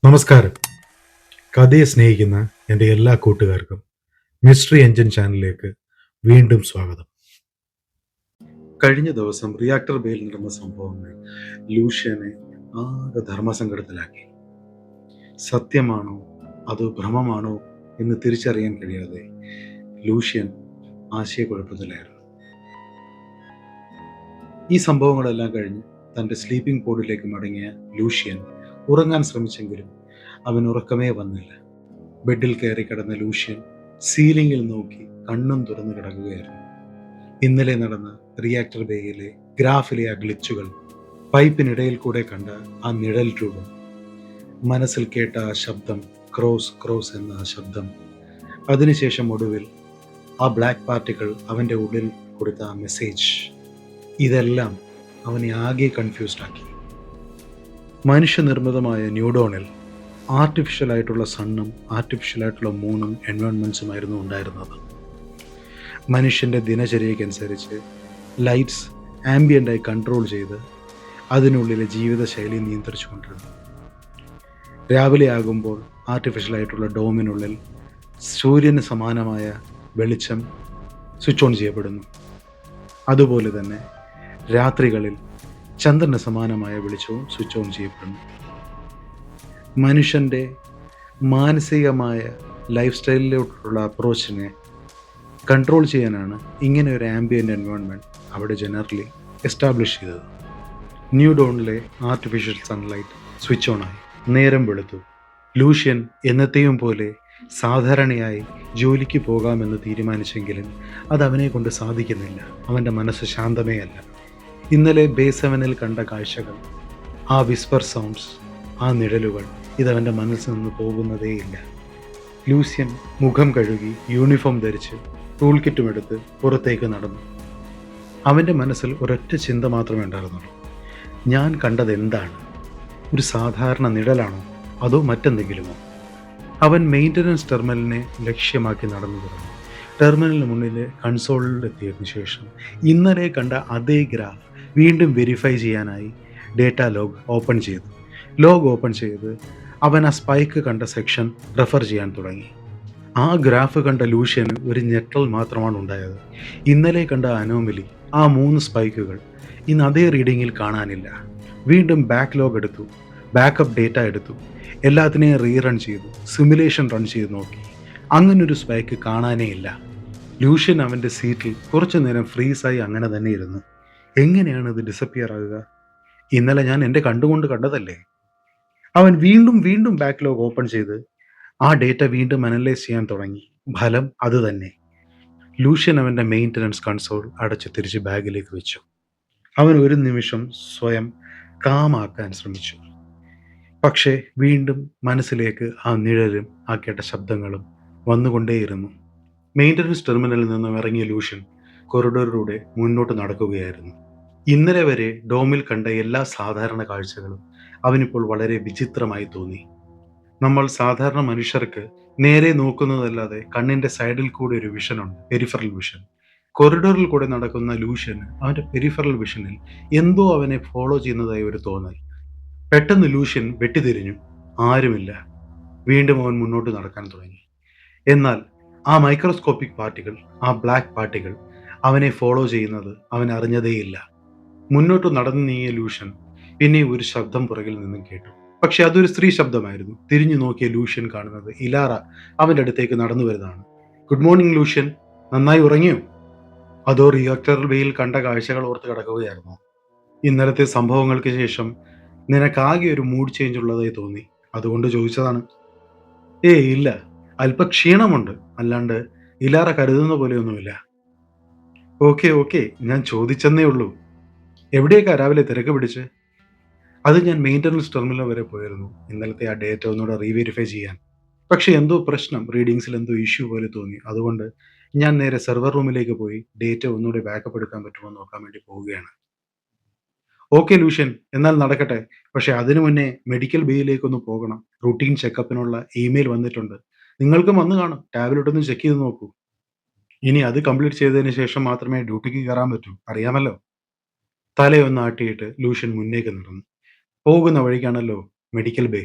നമസ്കാരം. കഥയെ സ്നേഹിക്കുന്ന എൻ്റെ എല്ലാ കൂട്ടുകാർക്കും മിസ്റ്ററി എഞ്ചിൻ ചാനലിലേക്ക് വീണ്ടും സ്വാഗതം. കഴിഞ്ഞ ദിവസം റിയാക്ടർ ബേയിൽ നടന്ന സംഭവങ്ങൾ ലൂഷ്യനെ ആകെ ധർമ്മസങ്കടത്തിലാക്കി. സത്യമാണോ അതോ ഭ്രമമാണോ എന്ന് തിരിച്ചറിയാൻ കഴിയാതെ ലൂഷ്യൻ ആശയക്കുഴപ്പത്തിലായിരുന്നു. ഈ സംഭവങ്ങളെല്ലാം കഴിഞ്ഞ് തൻ്റെ സ്ലീപ്പിംഗ് പോഡിലേക്ക് മടങ്ങിയ ലൂഷ്യൻ ഉറങ്ങാൻ ശ്രമിച്ചെങ്കിലും അവൻ ഉറക്കമേ വന്നില്ല. ബെഡിൽ കയറി കിടന്ന ലൂഷ്യൻ സീലിംഗിൽ നോക്കി കണ്ണും തുറന്നു കിടക്കുകയായിരുന്നു. ഇന്നലെ നടന്ന റിയാക്ടർ ബേയിലെ ഗ്രാഫിലെ ആ ഗ്ലിച്ചുകൾ, പൈപ്പിനിടയിൽ കൂടെ കണ്ട ആ നിഴൽ രൂപം, മനസ്സിൽ കേട്ട ആ ശബ്ദം, ക്രോസ് ക്രോസ് എന്ന ആ ശബ്ദം, അതിനുശേഷം ഒടുവിൽ ആ ബ്ലാക്ക് പാർട്ടിക്കിൾ അവൻ്റെ ഉള്ളിൽ കൊടുത്ത ആ മെസ്സേജ്, ഇതെല്ലാം അവനെ ആകെ കൺഫ്യൂസ്ഡ് ആക്കി. മനുഷ്യനിർമ്മിതമായ ന്യൂഡോണിൽ ആർട്ടിഫിഷ്യലായിട്ടുള്ള സണ്ണും ആർട്ടിഫിഷ്യലായിട്ടുള്ള മൂണും എൻവയോൺമെൻറ്റ്സുമായിരുന്നു ഉണ്ടായിരുന്നത്. മനുഷ്യൻ്റെ ദിനചര്യയ്ക്കനുസരിച്ച് ലൈറ്റ്സ് ആംബിയൻ്റായി കൺട്രോൾ ചെയ്ത് അതിനുള്ളിലെ ജീവിതശൈലി നിയന്ത്രിച്ചു കൊണ്ടിരുന്നു. രാവിലെ ആകുമ്പോൾ ആർട്ടിഫിഷ്യലായിട്ടുള്ള ഡോമിനുള്ളിൽ സൂര്യന് സമാനമായ വെളിച്ചം സ്വിച്ച് ഓൺ ചെയ്യപ്പെടുന്നു. അതുപോലെ തന്നെ രാത്രികളിൽ ചന്ദ്രന് സമാനമായ വെളിച്ചവും സ്വിച്ച് ഓൺ ചെയ്യപ്പെടുന്നു. മനുഷ്യൻ്റെ മാനസികമായ ലൈഫ് സ്റ്റൈലിലോട്ടുള്ള അപ്രോച്ചിനെ കൺട്രോൾ ചെയ്യാനാണ് ഇങ്ങനെ ഒരു ആംബിയൻ്റ് എൻവയോൺമെൻറ്റ് അവിടെ ജനറലി എസ്റ്റാബ്ലിഷ് ചെയ്തത്. ന്യൂ ഡോണിലെ ആർട്ടിഫിഷ്യൽ സൺലൈറ്റ് സ്വിച്ച് ഓണായി. നേരം വെളുത്തു. ലൂഷ്യൻ എന്നത്തെയും പോലെ സാധാരണയായി ജോലിക്ക് പോകാമെന്ന് തീരുമാനിച്ചെങ്കിലും അത് അവനെ കൊണ്ട് സാധിക്കുന്നില്ല. അവൻ്റെ മനസ്സ് ശാന്തമേ അല്ല. ഇന്നലെ ബേ 7-ൽ കണ്ട കാഴ്ചകൾ, ആ വിസ്പർ സൗണ്ട്സ്, ആ നിഴലുകൾ, ഇതവൻ്റെ മനസ്സിൽ നിന്ന് പോകുന്നതേയില്ല. ലൂഷ്യൻ മുഖം കഴുകി യൂണിഫോം ധരിച്ച് ടൂൾ കിറ്റും എടുത്ത് പുറത്തേക്ക് നടന്നു. അവൻ്റെ മനസ്സിൽ ഒരൊറ്റ ചിന്ത മാത്രമേ ഉണ്ടായിരുന്നുള്ളൂ. ഞാൻ കണ്ടത് എന്താണ്? ഒരു സാധാരണ നിഴലാണോ അതോ മറ്റെന്തെങ്കിലുമോ? അവൻ മെയിൻ്റനൻസ് ടെർമിനലിനെ ലക്ഷ്യമാക്കി നടന്നു തുടങ്ങി. ടെർമിനലിന് മുന്നിൽ കൺസോളിൽ എത്തിയതിനു ശേഷം ഇന്നലെ കണ്ട അതേ ഗ്രാഫ് വീണ്ടും വെരിഫൈ ചെയ്യാനായി ഡേറ്റ ലോഗ് ഓപ്പൺ ചെയ്തു. ലോഗ് ഓപ്പൺ ചെയ്ത് അവൻ ആ സ്പൈക്ക് കണ്ട സെക്ഷൻ റെഫർ ചെയ്യാൻ തുടങ്ങി. ആ ഗ്രാഫ് കണ്ട ലൂഷ്യന് ഒരു ഞെട്ടൽ മാത്രമാണ് ഉണ്ടായത്. ഇന്നലെ കണ്ട അനോമലി, ആ 3 സ്പൈക്കുകൾ ഇന്ന് അതേ റീഡിങ്ങിൽ കാണാനില്ല. വീണ്ടും ബാക്ക് ലോഗ് എടുത്തു, ബാക്കപ്പ് ഡേറ്റ എടുത്തു, എല്ലാത്തിനെയും റീറൺ ചെയ്തു, സിമുലേഷൻ റൺ ചെയ്ത് നോക്കി. അങ്ങനൊരു സ്പൈക്ക് കാണാനേ ഇല്ല. ലൂഷ്യൻ അവൻ്റെ സീറ്റിൽ കുറച്ചു നേരം ഫ്രീസായി അങ്ങനെ തന്നെ ഇരുന്നു. എങ്ങനെയാണ് ഇത് ഡിസപ്പിയർ ആകുക? ഇന്നലെ ഞാൻ എൻ്റെ കണ്ടുകൊണ്ട് കണ്ടതല്ലേ. അവൻ വീണ്ടും വീണ്ടും ബാക്ക്ലോഗ് ഓപ്പൺ ചെയ്ത് ആ ഡേറ്റ വീണ്ടും അനലൈസ് ചെയ്യാൻ തുടങ്ങി. ഫലം അത് തന്നെ. ലൂഷ്യൻ അവൻ്റെ മെയിൻ്റനൻസ് കൺസോൾ അടച്ച് തിരിച്ച് ബാഗിലേക്ക് വെച്ചു. അവൻ ഒരു നിമിഷം സ്വയം കാമാക്കാൻ ശ്രമിച്ചു. പക്ഷേ വീണ്ടും മനസ്സിലേക്ക് ആ നിഴലും ആ കേട്ട ശബ്ദങ്ങളും വന്നുകൊണ്ടേയിരുന്നു. മെയിൻ്റനൻസ് ടെർമിനലിൽ നിന്നും ഇറങ്ങിയ ലൂഷ്യൻ കൊറിഡോറിലൂടെ മുന്നോട്ട് നടക്കുകയായിരുന്നു. ഇന്നലെ വരെ ഡോമിൽ കണ്ട എല്ലാ സാധാരണ കാഴ്ചകളും അവനിപ്പോൾ വളരെ വിചിത്രമായി തോന്നി. നമ്മൾ സാധാരണ മനുഷ്യർക്ക് നേരെ നോക്കുന്നതല്ലാതെ കണ്ണിൻ്റെ സൈഡിൽ കൂടെ ഒരു വിഷനുണ്ട്, പെരിഫറൽ വിഷൻ. കൊറിഡോറിൽ കൂടെ നടക്കുന്ന ലൂഷ്യന് അവൻ്റെ പെരിഫറൽ വിഷനിൽ എന്തോ അവനെ ഫോളോ ചെയ്യുന്നതായി ഒരു തോന്നൽ. പെട്ടെന്ന് ലൂഷ്യൻ വെട്ടിത്തിരിഞ്ഞു. ആരുമില്ല. വീണ്ടും അവൻ മുന്നോട്ട് നടക്കാൻ തുടങ്ങി. എന്നാൽ ആ മൈക്രോസ്കോപ്പിക് പാർട്ടികൾ, ആ ബ്ലാക്ക് പാർട്ടികൾ അവനെ ഫോളോ ചെയ്യുന്നത് അവൻ അറിഞ്ഞതേയില്ല. മുന്നോട്ട് നടന്നു നീങ്ങിയ ലൂഷ്യൻ പിന്നെ ഒരു ശബ്ദം പുറകിൽ നിന്നും കേട്ടു. പക്ഷെ അതൊരു സ്ത്രീ ശബ്ദമായിരുന്നു. തിരിഞ്ഞു നോക്കിയ ലൂഷ്യൻ കാണുന്നത് ഇലാറ അവൻ്റെ അടുത്തേക്ക് നടന്നു വരുന്നതാണ്. ഗുഡ് മോർണിംഗ് ലൂഷ്യൻ, നന്നായി ഉറങ്ങിയോ? അതോ റിയാക്ടർ ബേയിൽ കണ്ട കാഴ്ചകൾ ഓർത്ത് കിടക്കുകയായിരുന്നു? ഇന്നലത്തെ സംഭവങ്ങൾക്ക് ശേഷം നിനക്കാകെ ഒരു മൂഡ് ചേഞ്ച് ഉള്ളതായി തോന്നി, അതുകൊണ്ട് ചോദിച്ചതാണ്. ഇല്ല, അല്പ ക്ഷീണമുണ്ട്, അല്ലാണ്ട് ഇലാറ കരുതുന്ന പോലെയൊന്നുമില്ല. ഓക്കെ, ഞാൻ ചോദിച്ചെന്നേ ഉള്ളൂ. എവിടേക്കാ രാവിലെ തിരക്ക് പിടിച്ച്? അത് ഞാൻ മെയിൻ്റനൻസ് ടെർമിനൽ വരെ പോയിരുന്നു, ഇന്നലത്തെ ആ ഡേറ്റ ഒന്നുകൂടെ റീവെരിഫൈ ചെയ്യാൻ. പക്ഷേ എന്തോ പ്രശ്നം, റീഡിങ്സിൽ എന്തോ ഇഷ്യൂ പോലെ തോന്നി. അതുകൊണ്ട് ഞാൻ നേരെ സെർവർ റൂമിലേക്ക് പോയി ഡേറ്റ ഒന്നുകൂടി ബാക്കപ്പ് എടുക്കാൻ പറ്റുമോ നോക്കാൻ വേണ്ടി പോവുകയാണ്. ഓക്കെ ലൂഷ്യൻ, എന്നാൽ നടക്കട്ടെ. പക്ഷേ അതിനു മുന്നേ മെഡിക്കൽ ബേയിലേക്കൊന്ന് പോകണം. റൂട്ടീൻ ചെക്കപ്പിനുള്ള ഇമെയിൽ വന്നിട്ടുണ്ട്. നിങ്ങൾക്കും വന്ന് കാണും. ടാബ്ലറ്റ് ഒന്ന് ചെക്ക് ചെയ്ത് നോക്കൂ. ഇനി അത് കംപ്ലീറ്റ് ചെയ്തതിന് ശേഷം മാത്രമേ ഡ്യൂട്ടിക്ക് കയറാൻ പറ്റൂ, അറിയാമല്ലോ. തലയൊന്ന് ആട്ടിയിട്ട് ലൂഷ്യൻ മുന്നേക്ക് നടന്നു. പോകുന്ന വഴിക്കാണല്ലോ മെഡിക്കൽ ബേ.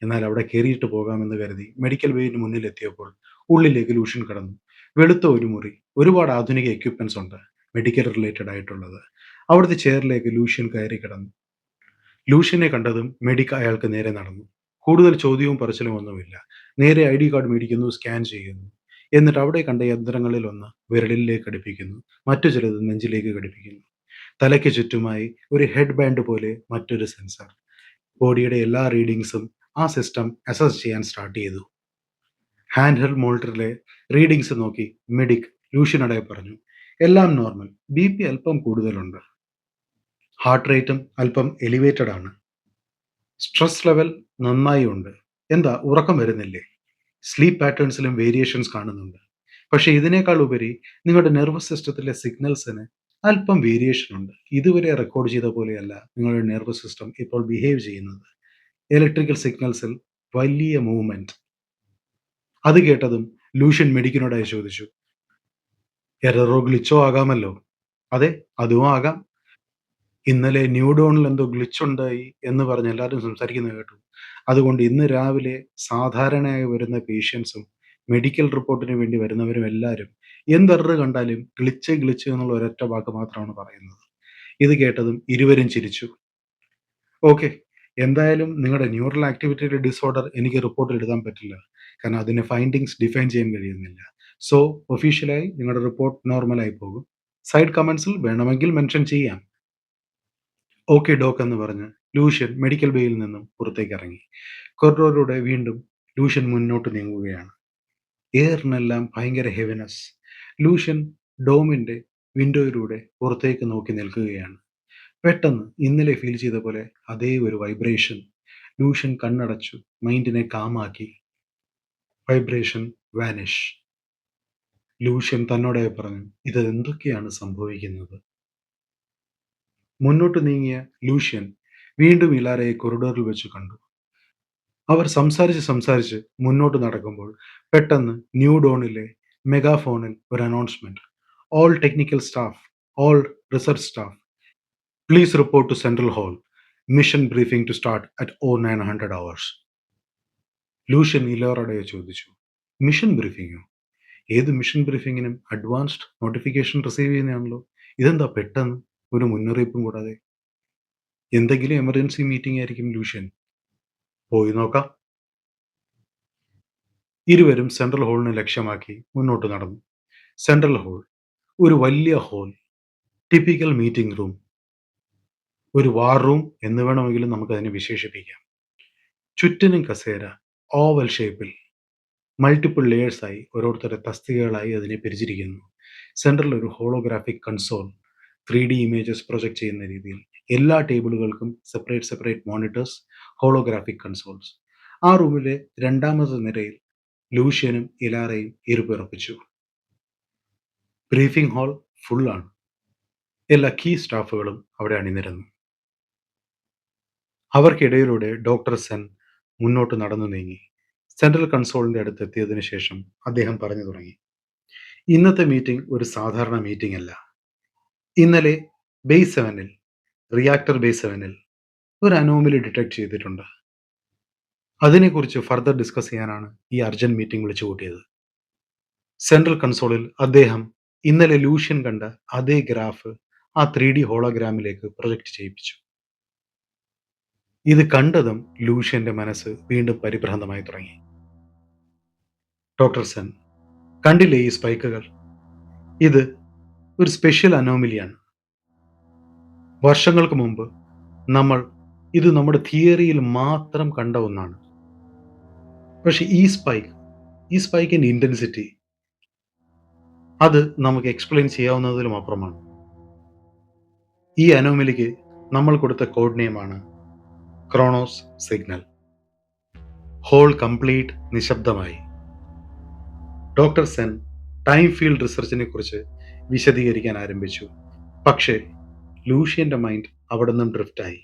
എന്നാൽ അവിടെ കയറിയിട്ട് പോകാമെന്ന് കരുതി മെഡിക്കൽ ബേയിന് മുന്നിലെത്തിയപ്പോൾ ഉള്ളിലേക്ക് ലൂഷ്യൻ കടന്നു. വെളുത്ത ഒരു മുറി, ഒരുപാട് ആധുനിക എക്യുപ്മെന്റ്സ് ഉണ്ട്, മെഡിക്കൽ റിലേറ്റഡ് ആയിട്ടുള്ളത്. അവിടുത്തെ ചെയറിലേക്ക് ലൂഷ്യൻ കയറി കിടന്നു. ലൂഷ്യനെ കണ്ടതും മെഡിക് അയാൾക്ക് നേരെ നടന്നു. കൂടുതൽ ചോദ്യവും പറച്ചിലും ഒന്നുമില്ല. നേരെ ID കാർഡ് മേടിക്കുന്നു, സ്കാൻ ചെയ്യുന്നു. എന്നിട്ട് അവിടെ കണ്ട യന്ത്രങ്ങളിൽ ഒന്ന് വിരലിലേക്ക് ഘടിപ്പിക്കുന്നു, മറ്റു ചിലത് നെഞ്ചിലേക്ക് ഘടിപ്പിക്കുന്നു. തലയ്ക്ക് ചുറ്റുമായി ഒരു ഹെഡ് ബാൻഡ് പോലെ മറ്റൊരു സെൻസർ. ബോഡിയുടെ എല്ലാ റീഡിങ്സും ആ സിസ്റ്റം അസസ് ചെയ്യാൻ സ്റ്റാർട്ട് ചെയ്തു. ഹാൻഡ് ഹെൽഡ് മോണിറ്ററിലെ റീഡിങ്സ് നോക്കി മെഡിക് ലൂഷ്യനോടെ പറഞ്ഞു, എല്ലാം നോർമൽ, BP അല്പം കൂടുതലുണ്ട്, ഹാർട്ട് റേറ്റും അല്പം എലിവേറ്റഡ് ആണ്, സ്ട്രെസ് ലെവൽ നന്നായി ഉണ്ട്. എന്താ ഉറക്കം വരുന്നില്ലേ? സ്ലീപ്പ് പാറ്റേൺസിലും വേരിയേഷൻസ് കാണുന്നുണ്ട്. പക്ഷേ ഇതിനേക്കാൾ ഉപരി നിങ്ങളുടെ നെർവസ് സിസ്റ്റത്തിലെ സിഗ്നൽസിന് അല്പം വേരിയേഷൻ ഉണ്ട്. ഇതുവരെ റെക്കോർഡ് ചെയ്ത പോലെയല്ല നിങ്ങളുടെ നെർവസ് സിസ്റ്റം ഇപ്പോൾ ബിഹേവ് ചെയ്യുന്നത്. ഇലക്ട്രിക്കൽ സിഗ്നൽസിൽ വലിയ മൂവ്മെന്റ്. അത് കേട്ടതും ലൂഷ്യൻ മെഡിക്കിനോടായി ചോദിച്ചു, എററോ ഗ്ലിച്ചോ ആകാമല്ലോ? അതെ, അതും ആകാം. ഇന്നലെ ന്യൂഡോണിൽ എന്തോ ഗ്ലിച്ച് ഉണ്ടായി എന്ന് പറഞ്ഞ് എല്ലാവരും സംസാരിക്കുന്നത് കേട്ടു. അതുകൊണ്ട് ഇന്ന് രാവിലെ സാധാരണയായി വരുന്ന പേഷ്യൻസും മെഡിക്കൽ റിപ്പോർട്ടിന് വേണ്ടി വരുന്നവരും എല്ലാവരും എന്ത് എറർ കണ്ടാലും ഗ്ലിച്ച് ഗ്ലിച്ച് എന്നുള്ള ഒരൊറ്റ വാക്ക് മാത്രമാണ് പറയുന്നത്. ഇത് കേട്ടതും ഇരുവരും ചിരിച്ചു. ഓക്കെ, എന്തായാലും നിങ്ങളുടെ ന്യൂറൽ ആക്ടിവിറ്റിയുടെ ഡിസോർഡർ എനിക്ക് റിപ്പോർട്ടിൽ എഴുതാൻ പറ്റില്ല, കാരണം അതിന് ഫൈൻഡിങ്സ് ഡിഫൈൻ ചെയ്യാൻ കഴിയുന്നില്ല. സോ ഒഫീഷ്യലായി നിങ്ങളുടെ റിപ്പോർട്ട് നോർമലായി പോകും. സൈഡ് കമൻസിൽ വേണമെങ്കിൽ മെൻഷൻ ചെയ്യാം. ഓക്കെ ഡോക്ക് എന്ന് പറഞ്ഞ് ലൂഷ്യൻ മെഡിക്കൽ ബേയിൽ നിന്നും പുറത്തേക്ക് ഇറങ്ങി. കൊറിഡോറിലൂടെ വീണ്ടും ലൂഷ്യൻ മുന്നോട്ട് നീങ്ങുകയാണ്. എയറിനെല്ലാം ഭയങ്കര ഹെവിനെസ്. ലൂഷ്യൻ ഡോമിന്റെ വിൻഡോയിലൂടെ പുറത്തേക്ക് നോക്കി നിൽക്കുകയാണ്. പെട്ടെന്ന് ഇന്നലെ ഫീൽ ചെയ്ത പോലെ അതേ ഒരു വൈബ്രേഷൻ. ലൂഷ്യൻ കണ്ണടച്ചു, മൈൻഡിനെ കാമാക്കി. Vibration vanish. ലൂഷ്യൻ തന്നോടെ പറഞ്ഞു, ഇത് എന്തൊക്കെയാണ് സംഭവിക്കുന്നത്? മുന്നോട്ട് നീങ്ങിയ ലൂഷ്യൻ വീണ്ടും ഇലാരയെ കൊറിഡോറിൽ വെച്ച് കണ്ടു. അവർ സംസാരിച്ച് മുന്നോട്ട് നടക്കുമ്പോൾ പെട്ടെന്ന് ന്യൂഡോണിലെ മെഗാഫോണിൽ ഒരു announcement. All technical staff, all research staff, please report to central hall. Mission briefing to start at 0900 hours. Lucian ഇലോറയെ ചോദിച്ചു, മിഷൻ ബ്രീഫിങ്ങോ? ഏത് മിഷൻ ബ്രീഫിങ്ങിനും അഡ്വാൻസ്ഡ് നോട്ടിഫിക്കേഷൻ റിസീവ് ചെയ്യുന്നതാണല്ലോ. ഇതെന്താ പെട്ടെന്ന് ഒരു മുന്നറിയിപ്പും കൂടാതെ? എന്തെങ്കിലും എമർജൻസി മീറ്റിംഗ് ആയിരിക്കും ലൂഷ്യൻ. പോയി നോക്കാം. ഇരുവരും സെൻട്രൽ ഹാളിനെ ലക്ഷ്യമാക്കി മുന്നോട്ട് നടന്നു. സെൻട്രൽ ഹാൾ ഒരു വലിയ ഹാൾ, ടിപ്പിക്കൽ മീറ്റിംഗ് റൂം, ഒരു വാർ റൂം എന്ന് വേണമെങ്കിലും നമുക്കതിനെ വിശേഷിപ്പിക്കാം. ചുറ്റിനും കസേര, ഓവൽ ഷേപ്പിൽ മൾട്ടിപ്പിൾ ലെയേഴ്സായി ഓരോരുത്തരുടെ തസ്തികകളായി അതിനെ പിരിച്ചിരിക്കുന്നു. സെൻട്രൽ ഒരു holographic console, 3D images project ചെയ്യുന്ന രീതിയിൽ. എല്ലാ ടേബിളുകൾക്കും സെപ്പറേറ്റ് മോണിറ്റേഴ്സ്, ഹോളോഗ്രാഫിക് കൺസോൾസ്. ആ റൂമിലെ രണ്ടാമത്തെ നിരയിൽ ലൂഷ്യനും ഇലാറയും ഇരുപ്പിറപ്പിച്ചു. ബ്രീഫിംഗ് ഹാൾ ഫുള്ളാണ്. എല്ലാ കീ സ്റ്റാഫുകളും അവിടെ അണിനിരന്നു. അവർക്കിടയിലൂടെ ഡോക്ടർ സെൻ മുന്നോട്ട് നടന്നു നീങ്ങി. സെൻട്രൽ കൺസോളിന്റെ അടുത്ത് എത്തിയതിനു ശേഷം അദ്ദേഹം പറഞ്ഞു തുടങ്ങി, ഇന്നത്തെ മീറ്റിംഗ് ഒരു സാധാരണ മീറ്റിംഗ് അല്ല. ഇന്നലെ ബേസ് 7-ൽ, റിയാക്ടർ ബേസ് 7-ൽ ഒരു അനോമലി ഡിറ്റക്ട് ചെയ്തിട്ടുണ്ട്. അതിനെക്കുറിച്ച് ഫർദർ ഡിസ്കസ് ചെയ്യാനാണ് ഈ അർജന്റ് മീറ്റിംഗ് വിളിച്ചു കൂട്ടിയത്. സെൻട്രൽ കൺസോളിൽ അദ്ദേഹം ഇന്നലെ ലൂഷ്യൻ കണ്ട അതേ ഗ്രാഫ് ആ 3D ഹോളോഗ്രാമിലേക്ക് പ്രൊജക്ട് ചെയ്യിപ്പിച്ചു. ഇത് കണ്ടതും ലൂഷ്യന്റെ മനസ്സ് വീണ്ടും പരിഭ്രാന്തമായി തുടങ്ങി. ഡോക്ടർ സെൻ, കണ്ടില്ലേ ഈ സ്പൈക്കുകൾ? ഇത് ഒരു സ്പെഷ്യൽ അനോമലിയാണ്. വർഷങ്ങൾക്ക് മുമ്പ് നമ്മൾ ഇത് നമ്മുടെ തിയറിയിൽ മാത്രം കണ്ട ഒന്നാണ്. പക്ഷെ ഈ സ്പൈക്കിന്റെ ഇന്റൻസിറ്റി അത് നമുക്ക് എക്സ്പ്ലെയിൻ ചെയ്യാവുന്നതിലും അപ്പുറമാണ്. ഈ അനോമലിക്ക് നമ്മൾ കൊടുത്ത കോഡ് നെയിമാണ് ക്രോണോസ് സിഗ്നൽ. ഹോൾ കംപ്ലീറ്റ് നിശബ്ദമായി. ഡോക്ടർ സെൻ ടൈം ഫീൽഡ് റിസർച്ചിനെ കുറിച്ച് വിശദീകരിക്കാൻ ആരംഭിച്ചു. പക്ഷേ ലൂഷ്യന്റെ മൈൻഡ് അവിടെ നിന്നും ഡ്രിഫ്റ്റായി.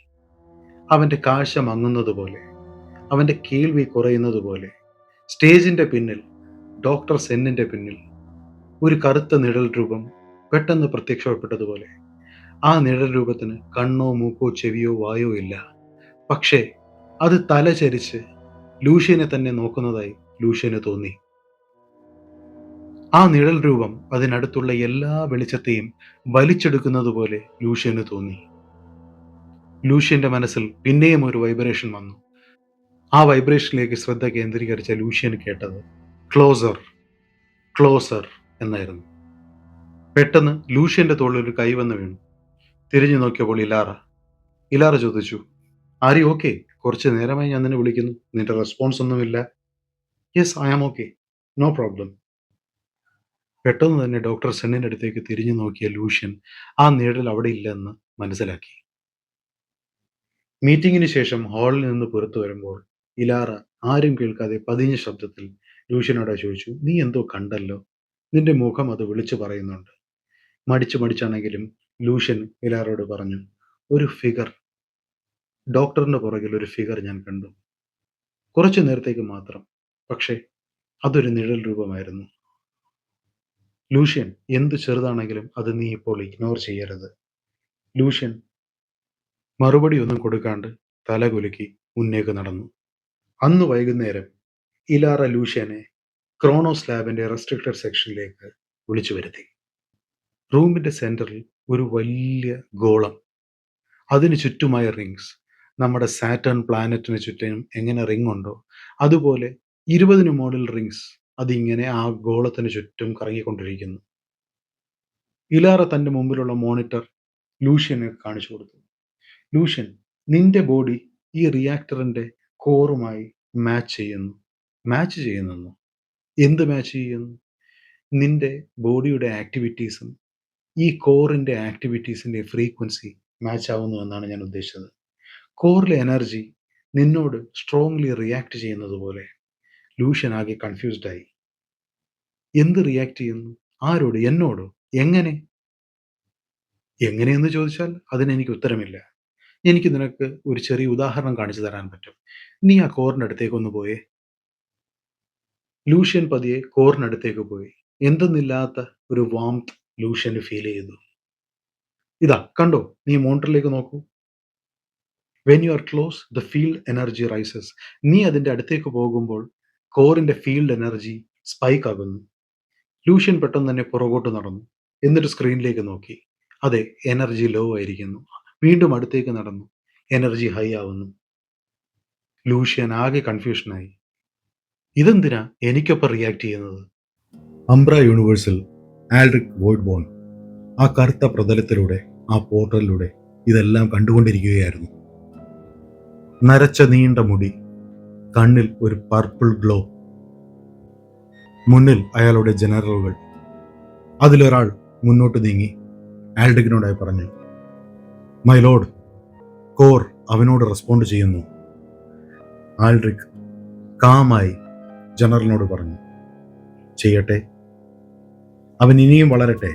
അവന്റെ കാഴ്ച മങ്ങുന്നത് പോലെ, അവന്റെ കേൾവി കുറയുന്നത് പോലെ. സ്റ്റേജിന്റെ പിന്നിൽ, ഡോക്ടർ സെന്നിന്റെ പിന്നിൽ ഒരു കറുത്ത നിഴൽ രൂപം പെട്ടെന്ന് പ്രത്യക്ഷപ്പെട്ടതുപോലെ. ആ നിഴൽ രൂപത്തിന് കണ്ണോ മൂക്കോ ചെവിയോ വായോ ഇല്ല. പക്ഷേ അത് തല ചരിച്ച് ലൂഷ്യനെ തന്നെ നോക്കുന്നതായി ലൂഷ്യന് തോന്നി. ആ നിഴൽ രൂപം അതിനടുത്തുള്ള എല്ലാ വെളിച്ചത്തെയും വലിച്ചെടുക്കുന്നത് പോലെ ലൂഷ്യന് തോന്നി. ലൂഷ്യന്റെ മനസ്സിൽ പിന്നെയും ഒരു വൈബ്രേഷൻ വന്നു. ആ വൈബ്രേഷനിലേക്ക് ശ്രദ്ധ കേന്ദ്രീകരിച്ച ലൂഷ്യൻ കേട്ടത് ക്ലോസർ, ക്ലോസർ എന്നായിരുന്നു. പെട്ടെന്ന് ലൂഷ്യന്റെ തോളിൽ ഒരു കൈ വന്ന് വീണു. തിരിഞ്ഞു നോക്കിയപ്പോൾ ഇലാറ ചോദിച്ചു, ആർ യു ഓക്കെ? കുറച്ച് നേരമായി ഞാൻ നിന്നെ വിളിക്കുന്നു, നിന്റെ റെസ്പോൺസ് ഒന്നുമില്ല. Yes, I am okay, no problem. പെട്ടെന്ന് തന്നെ ഡോക്ടർ സെന്നിന്റെ അടുത്തേക്ക് തിരിഞ്ഞു നോക്കിയ ലൂഷ്യൻ ആ നിഴൽ അവിടെ ഇല്ലെന്ന് മനസ്സിലാക്കി. മീറ്റിംഗിന് ശേഷം ഹാളിൽ നിന്ന് പുറത്തു വരുമ്പോൾ ഇലാറ ആരും കേൾക്കാതെ പതിഞ്ഞ ശബ്ദത്തിൽ ലൂഷ്യനോട് ചോദിച്ചു, നീ എന്തോ കണ്ടല്ലോ? നിന്റെ മുഖം അത് വിളിച്ചു പറയുന്നുണ്ട്. മടിച്ചാണെങ്കിലും ലൂഷ്യൻ ഇലാറോട് പറഞ്ഞു, ഒരു ഫിഗർ, ഡോക്ടറിന്റെ പുറകിൽ ഒരു ഫിഗർ ഞാൻ കണ്ടു. കുറച്ചു നേരത്തേക്ക് മാത്രം, പക്ഷേ അതൊരു നിഴൽ രൂപമായിരുന്നു. ലൂഷ്യൻ, എന്ത് ചെറുതാണെങ്കിലും അത് നീ ഇപ്പോൾ ഇഗ്നോർ ചെയ്യരുത്. ലൂഷ്യൻ മറുപടി ഒന്നും കൊടുക്കാണ്ട് തലകുലുക്കി മുന്നേക്ക് നടന്നു. അന്ന് വൈകുന്നേരം ഇലാറ ലൂഷ്യനെ ക്രോണോസ് ലാബിന്റെ റെസ്ട്രിക്റ്റഡ് സെക്ഷനിലേക്ക് വിളിച്ചു വരുത്തി. റൂമിന്റെ സെന്ററിൽ ഒരു വലിയ ഗോളം, അതിന് ചുറ്റുമായ റിങ്സ്. നമ്മുടെ സാറ്റേൺ പ്ലാനറ്റിന് ചുറ്റും എങ്ങനെ റിങ് ഉണ്ടോ അതുപോലെ 20 മോഡൽ റിങ്സ് അതിങ്ങനെ ആ ഗോളത്തിന് ചുറ്റും കറങ്ങിക്കൊണ്ടിരിക്കുന്നു. ഇലാറ തന്റെ മുമ്പിലുള്ള മോണിറ്റർ ലൂഷ്യനെ കാണിച്ചു കൊടുത്തു. ലൂഷ്യൻ, നിന്റെ ബോഡി ഈ റിയാക്ടറിന്റെ കോറുമായി മാച്ച് ചെയ്യുന്നു. എന്ത് മാച്ച് ചെയ്യുന്നു? നിന്റെ ബോഡിയുടെ ആക്ടിവിറ്റീസും ഈ കോറിന്റെ ആക്ടിവിറ്റീസിന്റെ ഫ്രീക്വൻസി മാച്ച് ആവുന്നു എന്നാണ് ഞാൻ ഉദ്ദേശിച്ചത്. കോറിലെ എനർജി നിന്നോട് സ്ട്രോങ്ലി റിയാക്ട് ചെയ്യുന്നത് പോലെ. ലൂഷ്യൻ ആകെ കൺഫ്യൂസ്ഡ് ആയി. എന്ത് റിയാക്ട് ചെയ്യുന്നു? ആരോട്? എന്നോടോ? എങ്ങനെ? എങ്ങനെയെന്ന് ചോദിച്ചാൽ അതിനെനിക്ക് ഉത്തരമില്ല. എനിക്ക് നിനക്ക് ഒരു ചെറിയ ഉദാഹരണം കാണിച്ചു തരാൻ പറ്റും. നീ ആ കോറിന്റെ അടുത്തേക്ക് ഒന്ന് പോയേ. ലൂഷ്യൻ പതിയെ കോറിനടുത്തേക്ക് പോയി. എന്തെന്നില്ലാത്ത ഒരു വാംത്ത് ലൂഷ്യന് ഫീൽ ചെയ്തു. ഇതാ കണ്ടോ, നീ മോണിറ്ററിലേക്ക് നോക്കൂ. When you are close the field energy rises. നീ അതിന്റെ അടുത്തേക്ക് പോകുമ്പോൾ കോറിന്റെ ഫീൽഡ് എനർജി സ്പൈക്ക് ആകുന്നു. ലൂഷ്യൻ പെട്ടെന്ന് തന്നെ പുറകോട്ട് നടന്നു. എന്നിട്ട് സ്ക്രീനിലേക്ക് നോക്കി. അതെ, എനർജി ലോ ആയിരിക്കുന്നു. വീണ്ടും അടുത്തേക്ക് നടന്നു. എനർജി ഹൈ ആവുന്നു. ലൂഷ്യൻ ആകെ കൺഫ്യൂഷനായി. ഇതെന്തിനാ എനിക്കൊപ്പം റിയാക്ട് ചെയ്യുന്നത്? അംബ്ര യൂണിവേഴ്സിൽ ആൽറിക് വോയ്ഡ്ബോൺ ആ കറുത്ത പ്രതലത്തിലൂടെ, ആ പോർട്ടലിലൂടെ ഇതെല്ലാം കണ്ടുകൊണ്ടിരിക്കുകയായിരുന്നു. നരച്ച നീണ്ട മുടി, കണ്ണിൽ ഒരു പർപ്പിൾ ഗ്ലോ. മുന്നിൽ അയാളുടെ ജനറലുകൾ. അതിലൊരാൾ മുന്നോട്ട് നീങ്ങി ആൽഡ്രിക്കിനോടായി പറഞ്ഞു, മൈ ലോർഡ്, കോർ അവനോട് റെസ്പോണ്ട് ചെയ്യുന്നു. ആൽഡ്രിക് കാമായി ജനറലിനോട് പറഞ്ഞു, ചെയ്യട്ടെ. അവൻ ഇനിയും വളരട്ടെ.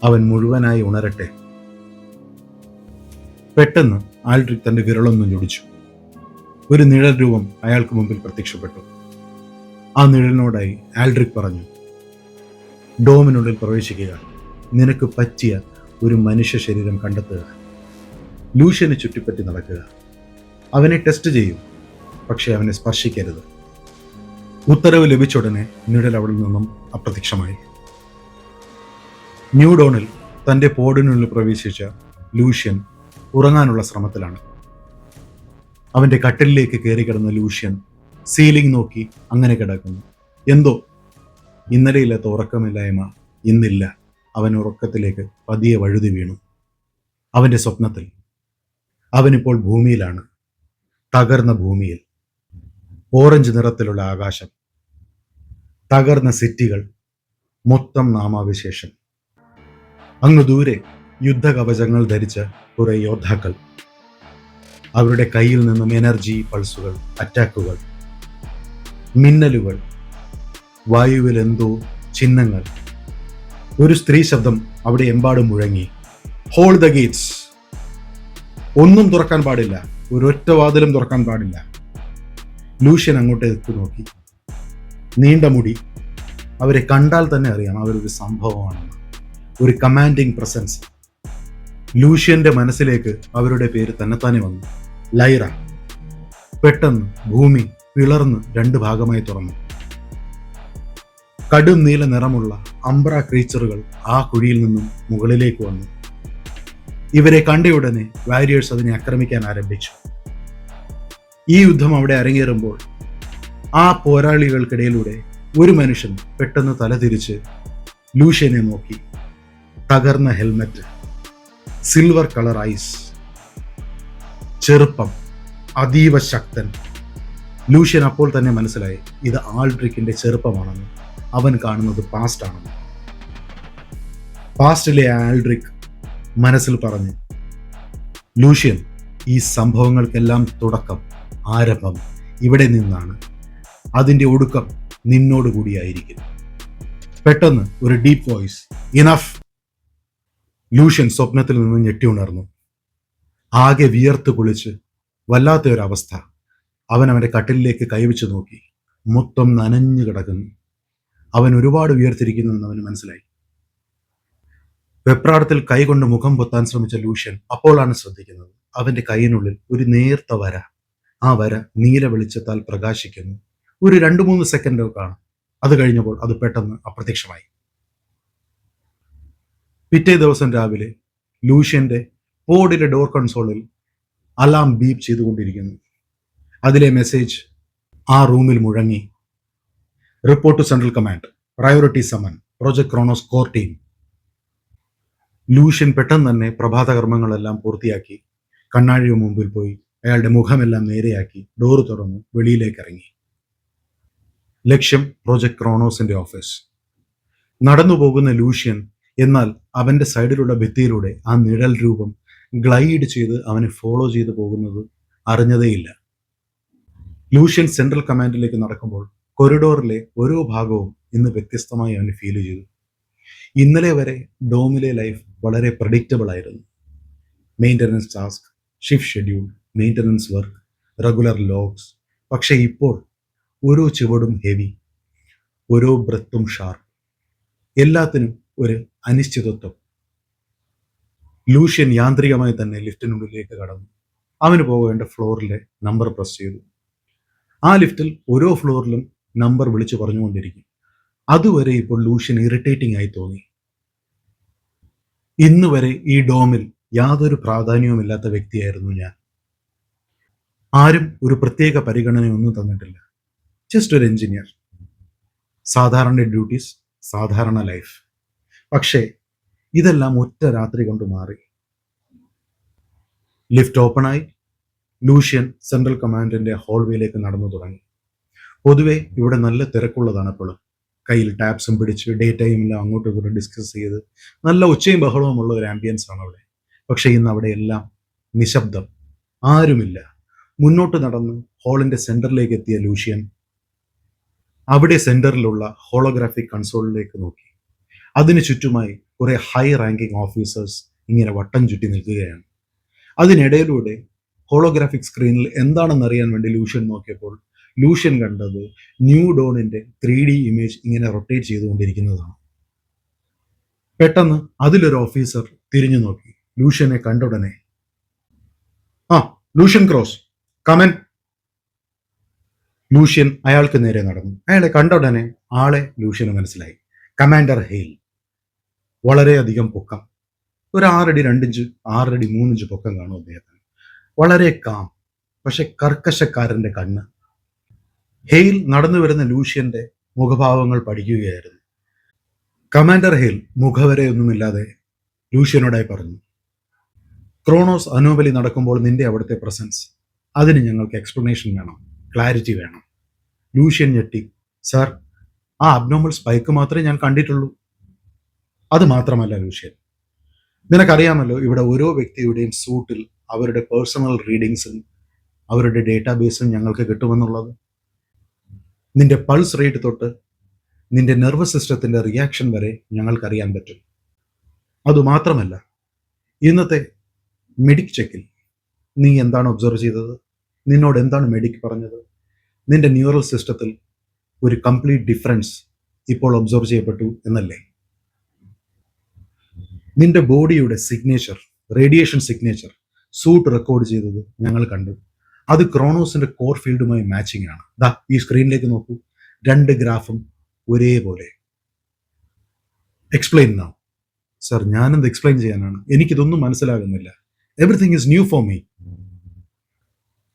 അവൻ മുഴുവനായി ഉണരട്ടെ. പെട്ടെന്ന് ആൽഡ്രിക് തന്റെ വിരളൊന്നും ഞൊടിച്ചു. ഒരു നിഴൽ രൂപം അയാൾക്ക് മുമ്പിൽ പ്രത്യക്ഷപ്പെട്ടു. ആ നിഴലിനോടായി ആൽഡ്രിക് പറഞ്ഞു, ഡോമിനുള്ളിൽ പ്രവേശിക്കുക. നിനക്ക് പറ്റിയ ഒരു മനുഷ്യ ശരീരം കണ്ടെത്തുക. ലൂഷ്യനെ ചുറ്റിപ്പറ്റി നടക്കുക. അവനെ ടെസ്റ്റ് ചെയ്യും, പക്ഷെ അവനെ സ്പർശിക്കരുത്. ഉത്തരവ് ലഭിച്ച ഉടനെ നിഴൽ അവിടെ നിന്നും അപ്രത്യക്ഷമായി. ന്യൂഡോണിൽ തന്റെ പോഡിനുള്ളിൽ പ്രവേശിച്ച ലൂഷ്യൻ ഉറങ്ങാനുള്ള ശ്രമത്തിലാണ്. അവന്റെ കട്ടിലിലേക്ക് കയറി കിടന്ന ലൂഷ്യൻ സീലിംഗ് നോക്കി അങ്ങനെ കിടക്കുന്നു. എന്തോ ഇന്നലെയില്ലാത്ത ഉറക്കമില്ലായ്മ ഇന്നില്ല. അവൻ ഉറക്കത്തിലേക്ക് പതിയെ വഴുതി വീണു. അവന്റെ സ്വപ്നത്തിൽ അവനിപ്പോൾ ഭൂമിയിലാണ്. തകർന്ന ഭൂമിയിൽ. ഓറഞ്ച് നിറത്തിലുള്ള ആകാശം, തകർന്ന സിറ്റികൾ, മൊത്തം നാമാവിശേഷം. അങ്ങ് ദൂരെ യുദ്ധകവചങ്ങൾ ധരിച്ച കുറെ യോദ്ധാക്കൾ. അവരുടെ കയ്യിൽ നിന്നും എനർജി പൾസുകൾ, അറ്റാക്കുകൾ, മിന്നലുകൾ, വായുവിൽ എന്തോ ചിഹ്നങ്ങൾ. ഒരു സ്ത്രീ ശബ്ദം അവിടെ എമ്പാടും മുഴങ്ങി, ഹോൾ ദ ഗേറ്റ്സ്. ഒന്നും തുറക്കാൻ പാടില്ല, ഒരൊറ്റ വാതിലും തുറക്കാൻ പാടില്ല. ലൂഷ്യൻ അങ്ങോട്ടേക്ക് നോക്കി. നീണ്ട മുടി. അവരെ കണ്ടാൽ തന്നെ അറിയാം അവരൊരു സംഭവമാണെന്ന്. ഒരു കമാൻഡിങ് പ്രസൻസ്. ലൂഷ്യന്റെ മനസ്സിലേക്ക് അവരുടെ പേര് തന്നെത്താനെ വന്നു, ലൈറ. പെട്ടെന്ന് ഭൂമി പിളർന്ന് 2 ഭാഗമായി തുറന്നു. കടും നീല നിറമുള്ള അംബ്ര ക്രീച്ചറുകൾ ആ കുഴിയിൽ നിന്നും മുകളിലേക്ക് വന്നു. ഇവരെ കണ്ടയുടനെ വാരിയേഴ്സ് അതിനെ ആക്രമിക്കാൻ ആരംഭിച്ചു. ഈ യുദ്ധം അവിടെ അരങ്ങേറുമ്പോൾ ആ പോരാളികൾക്കിടയിലൂടെ ഒരു മനുഷ്യൻ പെട്ടെന്ന് തലതിരിച്ച് ലൂഷ്യനെ നോക്കി. തകർന്ന ഹെൽമറ്റ്, സിൽവർ കളർ ഐസ്, ചെറുപ്പം, അതീവ ശക്തൻ. ലൂഷ്യൻ അപ്പോൾ തന്നെ മനസ്സിലായി ഇത് ആൾഡ്രിക്കിന്റെ ചെറുപ്പമാണെന്ന്. അവൻ കാണുന്നത് പാസ്റ്റ് ആണെന്ന്. പാസ്റ്റിലെ ആൾഡ്രിക് മനസ്സിൽ പറഞ്ഞു, ലൂഷ്യൻ, ഈ സംഭവങ്ങൾക്കെല്ലാം തുടക്കം, ആരംഭം ഇവിടെ നിന്നാണ്. അതിന്റെ ഒടുക്കം നിന്നോടുകൂടിയായിരിക്കും. പെട്ടെന്ന് ഒരു ഡീപ്പ് വോയിസ്, ഇനഫ്. ലൂഷ്യൻ സ്വപ്നത്തിൽ നിന്ന് ഞെട്ടി ഉണർന്നു. ആകെ വിയർത്ത് കുളിച്ച് വല്ലാത്ത ഒരവസ്ഥ. അവൻ അവന്റെ കട്ടിലിലേക്ക് കൈവച്ച് നോക്കി. മൊത്തം നനഞ്ഞു കിടക്കുന്നു. അവൻ ഒരുപാട് വിയർത്തിരിക്കുന്നുവെന്ന് അവന് മനസ്സിലായി. വെപ്രാളത്തിൽ കൈകൊണ്ട് മുഖം പൊത്താൻ ശ്രമിച്ച ലൂഷ്യൻ അപ്പോഴാണ് ശ്രദ്ധിക്കുന്നത് അവന്റെ കൈയിനുള്ളിൽ ഒരു നേർത്ത വര. ആ വര നീല വെളിച്ചത്താൽ പ്രകാശിക്കുന്നു. ഒരു 2-3 സെക്കൻഡ് കാണും. അത് കഴിഞ്ഞപ്പോൾ അത് പെട്ടെന്ന് അപ്രത്യക്ഷമായി. പിറ്റേ ദിവസം രാവിലെ ലൂഷ്യന്റെ പോഡിലെ ഡോർ കൺസോളിൽ അലാം ബീപ്പ് ചെയ്തുകൊണ്ടിരിക്കുന്നു. അതിലെ മെസ്സേജ് ആ റൂമിൽ മുഴങ്ങി. Report to central command, priority summon, project Chronos core team. Lucian പെട്ടെന്ന് തന്നെ പ്രഭാത കർമ്മങ്ങളെല്ലാം പൂർത്തിയാക്കി കണ്ണാടിയുടെ മുമ്പിൽ പോയി അയാളുടെ മുഖമെല്ലാം നേരെയാക്കി ഡോറ് തുറന്ന് വെളിയിലേക്ക് ഇറങ്ങി. ലക്ഷ്യം പ്രോജക്ട് ക്രോണോസിന്റെ ഓഫീസ്. നടന്നു പോകുന്ന ലൂഷ്യൻ എന്നാൽ അവന്റെ സൈഡിലുള്ള ഭിത്തിയിലൂടെ ആ നിഴൽ രൂപം ഗ്ലൈഡ് ചെയ്ത് അവനെ ഫോളോ ചെയ്ത് പോകുന്നത് അറിഞ്ഞതേയില്ല. ലൂഷ്യൻ സെൻട്രൽ കമാൻഡിലേക്ക് നടക്കുമ്പോൾ കൊറിഡോറിലെ ഓരോ ഭാഗവും ഇന്ന് വ്യത്യസ്തമായി അവന് ഫീൽ ചെയ്തു. ഇന്നലെ വരെ ഡോമിലെ ലൈഫ് വളരെ പ്രഡിക്റ്റബിൾ ആയിരുന്നു. Maintenance task, shift schedule, maintenance work, regular logs. പക്ഷേ ഇപ്പോൾ ഓരോ ചുവടും ഹെവി, ഓരോ ബ്രത്തും ഷാർപ്പ്, എല്ലാത്തിനും ഒരു അനിശ്ചിതത്വം. ലൂഷ്യൻ യാന്ത്രികമായി തന്നെ ലിഫ്റ്റിനുള്ളിലേക്ക് കടന്നു. അവന് പോകേണ്ട ഫ്ലോറിലെ നമ്പർ പ്രസ് ചെയ്തു. ആ ലിഫ്റ്റിൽ ഓരോ ഫ്ലോറിലും നമ്പർ വിളിച്ചു പറഞ്ഞുകൊണ്ടിരിക്കും. അതുവരെ ഇപ്പോൾ ലൂഷ്യൻ ഇറിറ്റേറ്റിംഗ് ആയി തോന്നി. ഇന്ന് വരെ ഈ ഡോമിൽ യാതൊരു പ്രാധാന്യവുമില്ലാത്ത വ്യക്തിയായിരുന്നു ഞാൻ. ആരും ഒരു പ്രത്യേക പരിഗണനയൊന്നും തന്നിട്ടില്ല. ജസ്റ്റ് ഒരു എഞ്ചിനീയർ, സാധാരണ ഡ്യൂട്ടീസ്, സാധാരണ ലൈഫ്. പക്ഷേ ഇതെല്ലാം ഒറ്റ രാത്രി കൊണ്ട് മാറി. ലിഫ്റ്റ് ഓപ്പണായി. ലൂഷ്യൻ സെൻട്രൽ കമാൻഡിന്റെ ഹോൾവേയിലേക്ക് നടന്നു തുടങ്ങി. പൊതുവെ ഇവിടെ നല്ല തിരക്കുള്ളതാണ്. എപ്പോഴും കയ്യിൽ ടാബ്സും പിടിച്ച് ഡേറ്റയും എല്ലാം അങ്ങോട്ടും ഇങ്ങോട്ടും ഡിസ്കസ് ചെയ്ത് നല്ല ഒച്ചയും ബഹളവും ഉള്ള ഒരു ആംബിയൻസ് ആണ് അവിടെ. പക്ഷെ ഇന്ന് അവിടെ എല്ലാം നിശബ്ദം, ആരുമില്ല. മുന്നോട്ട് നടന്ന് ഹാളിന്റെ സെന്ററിലേക്ക് എത്തിയ ലൂഷ്യൻ അവിടെ സെന്ററിലുള്ള ഹോളോഗ്രാഫിക് കൺസോളിലേക്ക് നോക്കി. അതിന് ചുറ്റുമായി കുറെ ഹൈ റാങ്കിങ് ഓഫീസേഴ്സ് ഇങ്ങനെ വട്ടം ചുറ്റി നിൽക്കുകയാണ്. അതിനിടയിലൂടെ ഹോളോഗ്രാഫിക് സ്ക്രീനിൽ എന്താണെന്ന് അറിയാൻ വേണ്ടി ലൂഷ്യൻ നോക്കിയപ്പോൾ ലൂഷ്യൻ കണ്ടത് ന്യൂ ഡോണിന്റെ 3D ഇമേജ് ഇങ്ങനെ റൊട്ടേറ്റ് ചെയ്തുകൊണ്ടിരിക്കുന്നതാണ്. പെട്ടെന്ന് അതിലൊരു ഓഫീസർ തിരിഞ്ഞു നോക്കി. ലൂഷ്യനെ കണ്ടുടനെ, ആ ലൂഷ്യൻ ക്രോസ്, കമൻ. ലൂഷ്യൻ അയാൾക്ക് നേരെ നടന്നു. അയാളെ കണ്ടുടനെ ആളെ ലൂഷ്യന് മനസ്സിലായി. Commander hail. വളരെയധികം പൊക്കം, ഒരു 6 അടി 2 ഇഞ്ച്, 6 അടി 3 ഇഞ്ച് പൊക്കം കാണും അദ്ദേഹത്തിന്. വളരെ കാം, പക്ഷെ കർക്കശക്കാരന്റെ കണ്ണ്. ഹെയിൽ നടന്നു വരുന്ന ലൂഷ്യന്റെ മുഖഭാവങ്ങൾ പഠിക്കുകയായിരുന്നു. കമാൻഡർ ഹെയിൽ മുഖവരെയൊന്നുമില്ലാതെ ലൂഷ്യനോടായി പറഞ്ഞു, ക്രോണോസ് അനോമലി നടക്കുമ്പോൾ നിന്റെ അവിടുത്തെ പ്രസൻസ്, അതിന് ഞങ്ങൾക്ക് എക്സ്പ്ലനേഷൻ വേണം, ക്ലാരിറ്റി വേണം. ലൂഷ്യൻ ഞെട്ടി. സാർ, ആ അബ്നോർമൽ സ്പൈക്ക് മാത്രമേ ഞാൻ കണ്ടിട്ടുള്ളൂ. അത് മാത്രമല്ല ലൂഷ്യൻ, നിനക്കറിയാമല്ലോ ഇവിടെ ഓരോ വ്യക്തിയുടെയും സൂട്ടിൽ അവരുടെ പേഴ്സണൽ റീഡിങ്സും അവരുടെ ഡേറ്റാബേസും ഞങ്ങൾക്ക് കിട്ടുമെന്നുള്ളത്. നിന്റെ പൾസ് റേറ്റ് തൊട്ട് നിന്റെ നെർവസ് സിസ്റ്റത്തിന്റെ റിയാക്ഷൻ വരെ ഞങ്ങൾക്കറിയാൻ പറ്റും. അതുമാത്രമല്ല, ഇന്നത്തെ മെഡിക് ചെക്കിൽ നീ എന്താണ് ഒബ്സർവ് ചെയ്തത്? നിന്നോട് എന്താണ് മെഡിക് പറഞ്ഞത്? നിന്റെ ന്യൂറൽ സിസ്റ്റത്തിൽ ഒരു കംപ്ലീറ്റ് ഡിഫറൻസ് ഇപ്പോൾ ഒബ്സർവ് ചെയ്യപ്പെട്ടു എന്നല്ലേ? നിന്റെ ബോഡിയുടെ signature, radiation signature suit record ചെയ്തത് ഞങ്ങൾ കണ്ടു. അത് ക്രോണോസിന്റെ കോർ ഫീൽഡുമായി മാച്ചിങ് ആണ്. ദാ ഈ സ്ക്രീനിലേക്ക് നോക്കൂ, രണ്ട് ഗ്രാഫും ഒരേപോലെ. Explain now. സർ, ഞാനെന്ത് എക്സ്പ്ലെയിൻ ചെയ്യാനാണ്? എനിക്കിതൊന്നും മനസ്സിലാകുന്നില്ല. Everything is new for me.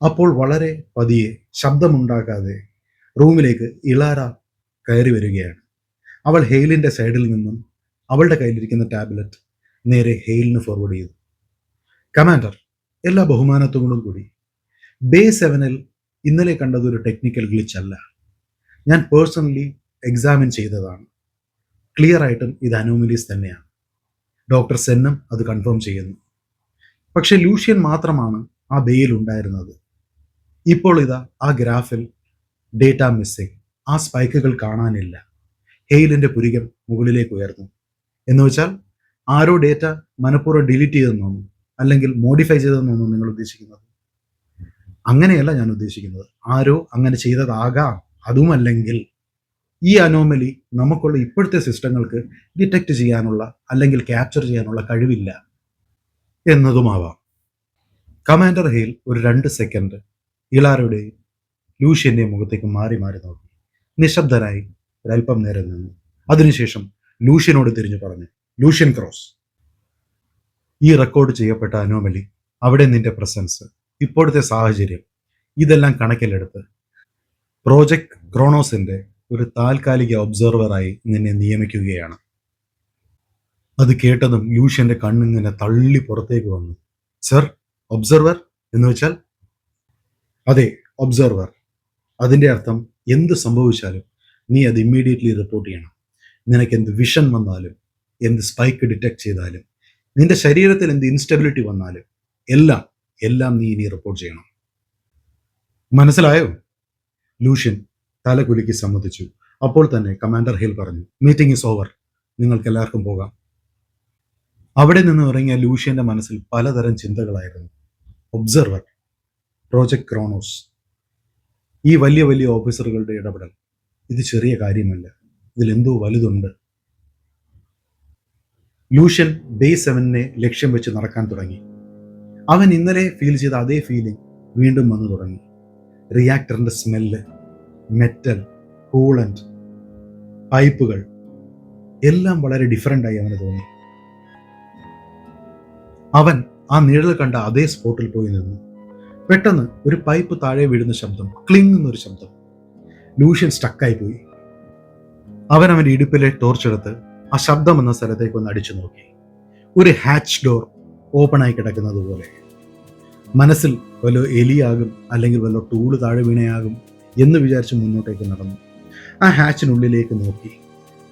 അപ്പോൾ വളരെ പതിയെ ശബ്ദമുണ്ടാക്കാതെ റൂമിലേക്ക് ഇളാര കയറി വരികയാണ്. അവൾ ഹെയിലിന്റെ സൈഡിൽ നിന്നും അവളുടെ കയ്യിലിരിക്കുന്ന ടാബ്ലറ്റ് നേരെ ഹെയിലിന് ഫോർവേഡ് ചെയ്തു. കമാൻഡർ, എല്ലാ ബഹുമാനത്തോടും കൂടി, ബേ 7-ൽ ഇന്നലെ കണ്ടത് ഒരു ടെക്നിക്കൽ ഗ്ലിച്ച് അല്ല. ഞാൻ പേഴ്സണലി എക്സാമിൻ ചെയ്തതാണ്. ക്ലിയർ ആയിട്ടും ഇത് അനോമലീസ് തന്നെയാണ്. ഡോക്ടർ സെന്നും അത് കൺഫേം ചെയ്യുന്നു. പക്ഷെ ലൂഷ്യൻ മാത്രമാണ് ആ ബേയിൽ ഉണ്ടായിരുന്നത്. ഇപ്പോൾ ഇതാ ആ ഗ്രാഫിൽ ഡേറ്റ മിസ്സിംഗ്, ആ സ്പൈക്കുകൾ കാണാനില്ല. ഹെയിലിന്റെ പുരികം മുകളിലേക്ക് ഉയർന്നു. എന്ന് വെച്ചാൽ ആരോ ഡേറ്റ മനഃപൂർവ്വം ഡിലീറ്റ് ചെയ്തെന്നോ അല്ലെങ്കിൽ മോഡിഫൈ ചെയ്തെന്നോ നിങ്ങൾ ഉദ്ദേശിക്കുന്നത്? അങ്ങനെയല്ല ഞാൻ ഉദ്ദേശിക്കുന്നത്. ആരോ അങ്ങനെ ചെയ്തതാകാം. അതുമല്ലെങ്കിൽ ഈ അനോമലി നമുക്കുള്ള ഇപ്പോഴത്തെ സിസ്റ്റങ്ങൾക്ക് ഡിറ്റക്ട് ചെയ്യാനുള്ള അല്ലെങ്കിൽ ക്യാപ്ചർ ചെയ്യാനുള്ള കഴിവില്ല എന്നതുമാവാം. കമാൻഡർ ഹെയിൽ ഒരു 2 സെക്കൻഡ് ഇളാരയുടെയും ലൂഷ്യന്റെയും മുഖത്തേക്ക് മാറി മാറി നോക്കി. നിശബ്ദനായി ഒരല്പം നേരം നിന്നു. അതിനുശേഷം ലൂഷ്യനോട് തിരിഞ്ഞു പറഞ്ഞു, ലൂഷ്യൻ ക്രോസ്, ഈ റെക്കോർഡ് ചെയ്യപ്പെട്ട അനോമലി, അവിടെ നിന്റെ പ്രസൻസ്, ഇപ്പോഴത്തെ സാഹചര്യം, ഇതെല്ലാം കണക്കിലെടുത്ത് പ്രോജക്ട് ക്രോണോസിന്റെ ഒരു താൽക്കാലിക ഒബ്സർവറായി നിന്നെ നിയമിക്കുകയാണ്. അത് കേട്ടതും ലൂഷ്യന്റെ കണ്ണിങ്ങനെ തള്ളി പുറത്തേക്ക് വന്നു. സർ, ഒബ്സർവർ എന്ന് വെച്ചാൽ? അതെ, ഒബ്സർവർ. അതിന്റെ അർത്ഥം എന്ത് സംഭവിച്ചാലും നീ അത് ഇമ്മീഡിയറ്റ്ലി റിപ്പോർട്ട് ചെയ്യണം. നിനക്ക് എന്ത് വിഷൻ വന്നാലും, എന്ത് സ്പൈക്ക് ഡിറ്റക്ട് ചെയ്താലും, നിന്റെ ശരീരത്തിൽ എന്ത് ഇൻസ്റ്റബിലിറ്റി വന്നാലും എല്ലാം നീ ഇനി റിപ്പോർട്ട് ചെയ്യണം. മനസ്സിലായോ? ലൂഷ്യൻ തലകുലുക്കി സമ്മതിച്ചു. അപ്പോൾ തന്നെ കമാൻഡർ ഹിൽ പറഞ്ഞു, മീറ്റിംഗ് ഈസ് ഓവർ, നിങ്ങൾക്ക് എല്ലാവർക്കും പോകാം. അവിടെ നിന്ന് ഇറങ്ങിയ ലൂഷ്യന്റെ മനസ്സിൽ പലതരം ചിന്തകളായിരുന്നു. ഒബ്സർവർ, പ്രോജക്ട് ക്രോണോസ്, ഈ വലിയ വലിയ ഓഫീസറുകളുടെ ഇടപെടൽ, ഇത് ചെറിയ കാര്യമല്ല, ഇതിലെന്തോ വലുതുണ്ട്. ലൂഷ്യൻ ബേ 7-നെ ലക്ഷ്യം വെച്ച് നടക്കാൻ തുടങ്ങി. അവൻ ഇന്നലെ ഫീൽ ചെയ്ത അതേ ഫീലിംഗ് വീണ്ടും വന്നു തുടങ്ങി. റിയാക്ടറിന്റെ സ്മെല്ല്, മെറ്റൽ, കൂളന്റ്, പൈപ്പുകൾ എല്ലാം വളരെ ഡിഫറൻ്റ് ആയി അവന് തോന്നി. അവൻ ആ നിഴൽ കണ്ട അതേ സ്പോട്ടിൽ പോയി നിന്നു. പെട്ടെന്ന് ഒരു പൈപ്പ് താഴെ വീഴുന്ന ശബ്ദം, ക്ലിങ് എന്നൊരു ശബ്ദം. ലൂഷ്യൻ സ്റ്റക്കായി പോയി. അവൻ അവൻ്റെ ഇടുപ്പിലെ ടോർച്ചെടുത്ത് ആ ശബ്ദം എന്ന സ്ഥലത്തേക്ക് ഒന്ന് അടിച്ചു നോക്കി. ഒരു ഹാച്ച് ഡോർ ഓപ്പൺ ആയി കിടക്കുന്നത് പോലെ. മനസ്സിൽ വല്ല എലിയാകും അല്ലെങ്കിൽ വല്ല ടൂള് താഴെ വീണയാകും എന്ന് വിചാരിച്ച് മുന്നോട്ടേക്ക് നടന്നു. ആ ഹാച്ചിനുള്ളിലേക്ക് നോക്കി.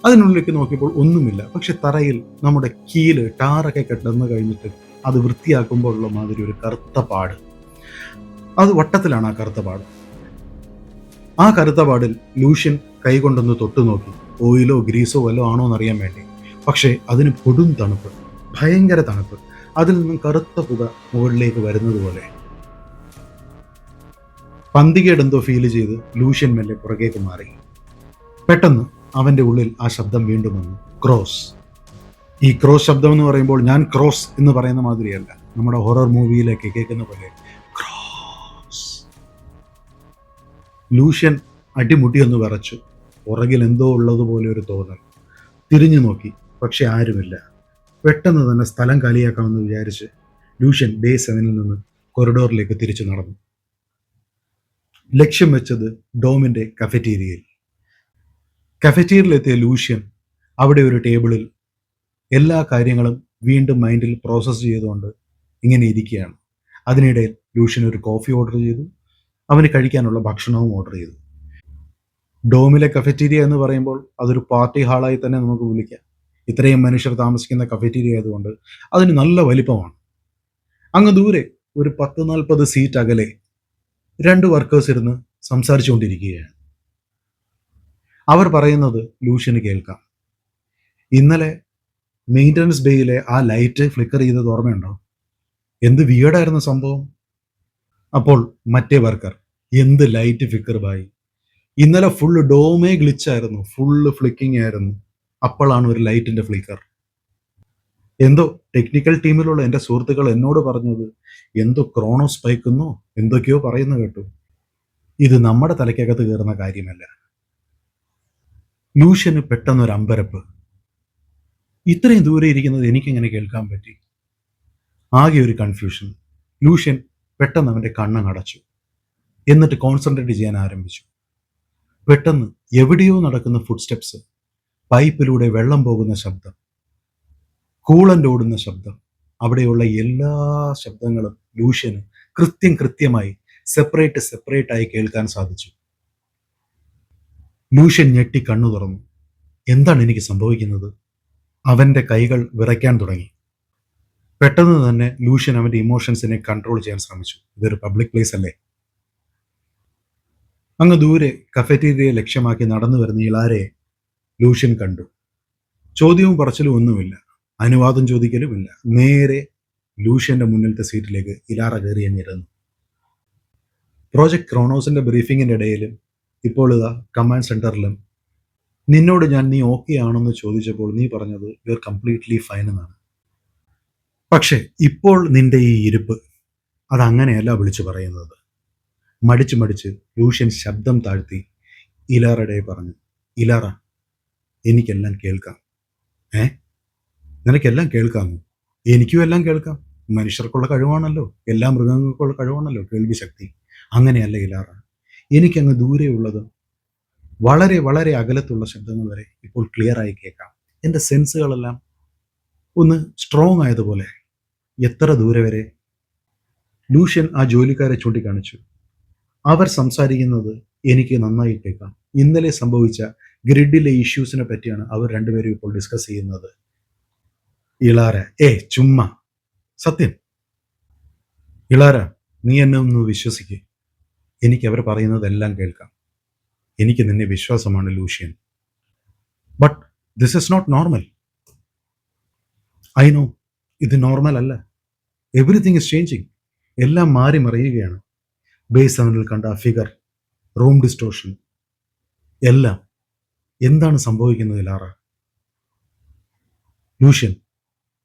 അതിനുള്ളിലേക്ക് നോക്കിയപ്പോൾ ഒന്നുമില്ല. പക്ഷെ തറയിൽ നമ്മുടെ കീല് ടാറൊക്കെ കിടന്നു കഴിഞ്ഞിട്ട് അത് വൃത്തിയാക്കുമ്പോൾ ഉള്ള മാതിരി ഒരു കറുത്ത പാട്. അത് വട്ടത്തിലാണ് ആ കറുത്ത പാട്. ആ കറുത്ത പാടിൽ ലൂഷ്യൻ കൈകൊണ്ടൊന്ന് തൊട്ടു നോക്കി, ഓയിലോ ഗ്രീസോ വല്ലോ ആണോ എന്നറിയാൻ വേണ്ടി. പക്ഷേ അതിന് കൊടും തണുപ്പ്, ഭയങ്കര തണുപ്പ്. അതിൽ നിന്നും കറുത്ത പുക മുകളിലേക്ക് വരുന്നത് പോലെ. പന്തികേടെന്തോ ഫീൽ ചെയ്ത് ലൂഷ്യൻ മെല്ലെ പുറകേക്ക് മാറി. പെട്ടെന്ന് അവന്റെ ഉള്ളിൽ ആ ശബ്ദം വീണ്ടും വന്നു, ക്രോസ്. ഈ ക്രോസ് ശബ്ദം എന്ന് പറയുമ്പോൾ ഞാൻ ക്രോസ് എന്ന് പറയുന്ന മാതിരിയല്ല, നമ്മുടെ ഹൊറർ മൂവിയിലൊക്കെ കേൾക്കുന്ന പോലെ ക്രോസ്. ലൂഷ്യൻ അടിമുട്ടിയൊന്ന് വിറച്ചു. പുറകിൽ എന്തോ ഉള്ളതുപോലെ ഒരു തോന്നൽ. തിരിഞ്ഞു നോക്കി, പക്ഷെ ആരുമില്ല. പെട്ടെന്ന് തന്നെ സ്ഥലം കാലിയാക്കാമെന്ന് വിചാരിച്ച് ലൂഷ്യൻ ബേ 7-ൽ നിന്ന് കൊറിഡോറിലേക്ക് തിരിച്ചു നടന്നു. ലക്ഷ്യം വെച്ചത് ഡോമിന്റെ കഫറ്റീരിയയിൽ. കഫറ്റീരിയയിലെത്തിയ ലൂഷ്യൻ അവിടെ ഒരു ടേബിളിൽ എല്ലാ കാര്യങ്ങളും വീണ്ടും മൈൻഡിൽ പ്രോസസ്സ് ചെയ്തുകൊണ്ട് ഇങ്ങനെ ഇരിക്കുകയാണ്. അതിനിടയിൽ ലൂഷ്യൻ ഒരു കോഫി ഓർഡർ ചെയ്തു. അവന് കഴിക്കാനുള്ള ഭക്ഷണവും ഓർഡർ ചെയ്തു. ഡോമിലെ കഫറ്റീരിയ എന്ന് പറയുമ്പോൾ അതൊരു പാർട്ടി ഹാളായി തന്നെ നമുക്ക് വിളിക്കാം. ഇത്രയും മനുഷ്യർ താമസിക്കുന്ന കഫറ്റീരിയ ആയതുകൊണ്ട് അതിന് നല്ല വലിപ്പമാണ്. അങ്ങ് ദൂരെ ഒരു 10-40 സീറ്റ് അകലെ 2 വർക്കേഴ്സ് ഇരുന്ന് സംസാരിച്ചുകൊണ്ടിരിക്കുകയാണ്. അവർ പറയുന്നത് ലൂഷ്യന് കേൾക്കാം. ഇന്നലെ മെയിൻ്റനൻസ് ബേയിലെ ആ ലൈറ്റ് ഫ്ലിക്കർ ചെയ്തത് ഓർമ്മയുണ്ടോ? എന്ത് വിയേർഡായിരുന്നു സംഭവം. അപ്പോൾ മറ്റേ വർക്കർ, എന്ത് ലൈറ്റ് ഫ്ലിക്കർ ബായി, ഇന്നലെ ഫുള്ള് ഡോമേ ഗ്ലിച്ചായിരുന്നു, ഫുള്ള് ഫ്ലിക്കിംഗ് ആയിരുന്നു. അപ്പോഴാണ് ഒരു ലൈറ്റിന്റെ ഫ്ലിക്കർ. എന്തോ ടെക്നിക്കൽ ടീമിലുള്ള എൻ്റെ സുഹൃത്തുക്കൾ എന്നോട് പറഞ്ഞത് എന്തോ ക്രോണോസ് സ്പൈക്കെന്നോ എന്തൊക്കെയോ പറയുന്ന കേട്ടു. ഇത് നമ്മുടെ തലയ്ക്കകത്ത് കയറുന്ന കാര്യമല്ല. ലൂഷ്യന് പെട്ടെന്നൊരു അമ്പരപ്പ്. ഇത്രയും ദൂരെ ഇരിക്കുന്നത് എനിക്കെങ്ങനെ കേൾക്കാൻ പറ്റി? ആകെ ഒരു കൺഫ്യൂഷൻ. ലൂഷ്യൻ പെട്ടെന്ന് അവൻ്റെ കണ്ണടച്ചു. എന്നിട്ട് കോൺസെൻട്രേറ്റ് ചെയ്യാൻ ആരംഭിച്ചു. പെട്ടെന്ന് എവിടെയോ നടക്കുന്ന ഫുട് സ്റ്റെപ്സ്, പൈപ്പിലൂടെ വെള്ളം പോകുന്ന ശബ്ദം, കൂളൻ്റ് ഓടുന്ന ശബ്ദം, അവിടെയുള്ള എല്ലാ ശബ്ദങ്ങളും ലൂഷ്യന് കൃത്യമായി സെപ്പറേറ്റ് ആയി കേൾക്കാൻ സാധിച്ചു. ലൂഷ്യൻ ഞെട്ടി കണ്ണു തുറന്നു. എന്താണ് എനിക്ക് സംഭവിക്കുന്നത്? അവൻ്റെ കൈകൾ വിറയ്ക്കാൻ തുടങ്ങി. പെട്ടെന്ന് തന്നെ ലൂഷ്യൻ അവൻ്റെ ഇമോഷൻസിനെ കൺട്രോൾ ചെയ്യാൻ ശ്രമിച്ചു. ഇതൊരു പബ്ലിക് പ്ലേസ് അല്ലേ? അങ്ങ് ദൂരെ കഫറ്റീരിയയെ ലക്ഷ്യമാക്കി നടന്നു വരുന്ന ഇലാരയെ ലൂഷ്യൻ കണ്ടു. ചോദ്യവും പറച്ചിലും ഒന്നുമില്ല, അനുവാദം ചോദിക്കലുമില്ല. നേരെ ലൂഷ്യന്റെ മുന്നിലത്തെ സീറ്റിലേക്ക് ഇലാറ കയറി അങ്ങിരുന്നു. പ്രോജക്ട് ക്രോണോസിന്റെ ബ്രീഫിങ്ങിന്റെ ഇടയിലും ഇപ്പോൾ ഇതാ കമാൻഡ് സെന്ററിലും നിന്നോട് ഞാൻ നീ ഓക്കെ ആണെന്ന് ചോദിച്ചപ്പോൾ നീ പറഞ്ഞത് യു ആർ കംപ്ലീറ്റ്ലി ഫൈൻ എന്നാണ്. പക്ഷെ ഇപ്പോൾ നിന്റെ ഈ ഇരിപ്പ് അതങ്ങനെയല്ല വിളിച്ചു പറയുന്നത്. മടിച്ച് ലൂഷ്യൻ ശബ്ദം താഴ്ത്തി ഇലാറയുടെ പറഞ്ഞു. ഇലാറ, എനിക്കെല്ലാം കേൾക്കാം. നിനക്കെല്ലാം കേൾക്കാമോ? എനിക്കും എല്ലാം കേൾക്കാം. മനുഷ്യർക്കുള്ള കഴിവാണല്ലോ, എല്ലാ മൃഗങ്ങൾക്കുള്ള കഴിവാണല്ലോ കേൾവി ശക്തി. അങ്ങനെയല്ല ഇലാറ, എനിക്കങ്ങ് ദൂരെയുള്ളതും വളരെ അകലത്തുള്ള ശബ്ദങ്ങൾ വരെ ഇപ്പോൾ ക്ലിയർ ആയി കേൾക്കാം. എൻ്റെ സെൻസുകളെല്ലാം ഒന്ന് സ്ട്രോങ് ആയതുപോലെ. എത്ര ദൂരെ വരെ? ലൂഷ്യൻ ആ ജോലിക്കാരെ ചൂണ്ടിക്കാണിച്ചു. അവർ സംസാരിക്കുന്നത് എനിക്ക് നന്നായി കേൾക്കാം. ഇന്നലെ സംഭവിച്ച ഗ്രിഡിലെ ഇഷ്യൂസിനെ പറ്റിയാണ് അവർ രണ്ടുപേരും ഇപ്പോൾ ഡിസ്കസ് ചെയ്യുന്നത്. ഇളാര, ചുമ്മാ, സത്യം. ഇളാര, നീ എന്നെ ഒന്ന് വിശ്വസിക്കേ. എനിക്ക് അവർ പറയുന്നതെല്ലാം കേൾക്കാം. എനിക്ക് നിന്നെ വിശ്വാസമാണ് Lucian. But this is not normal. I know, ഇത് നോർമൽ അല്ല. Everything is changing. എല്ലാം മാറി മറിയുകയാണ്. ബേസ് 7 കണ്ട ഫിഗർ, റൂം ഡിസ്റ്റോർഷൻ, എല്ലാം. എന്താണ് സംഭവിക്കുന്നത് ലാറ? ലൂഷ്യൻ,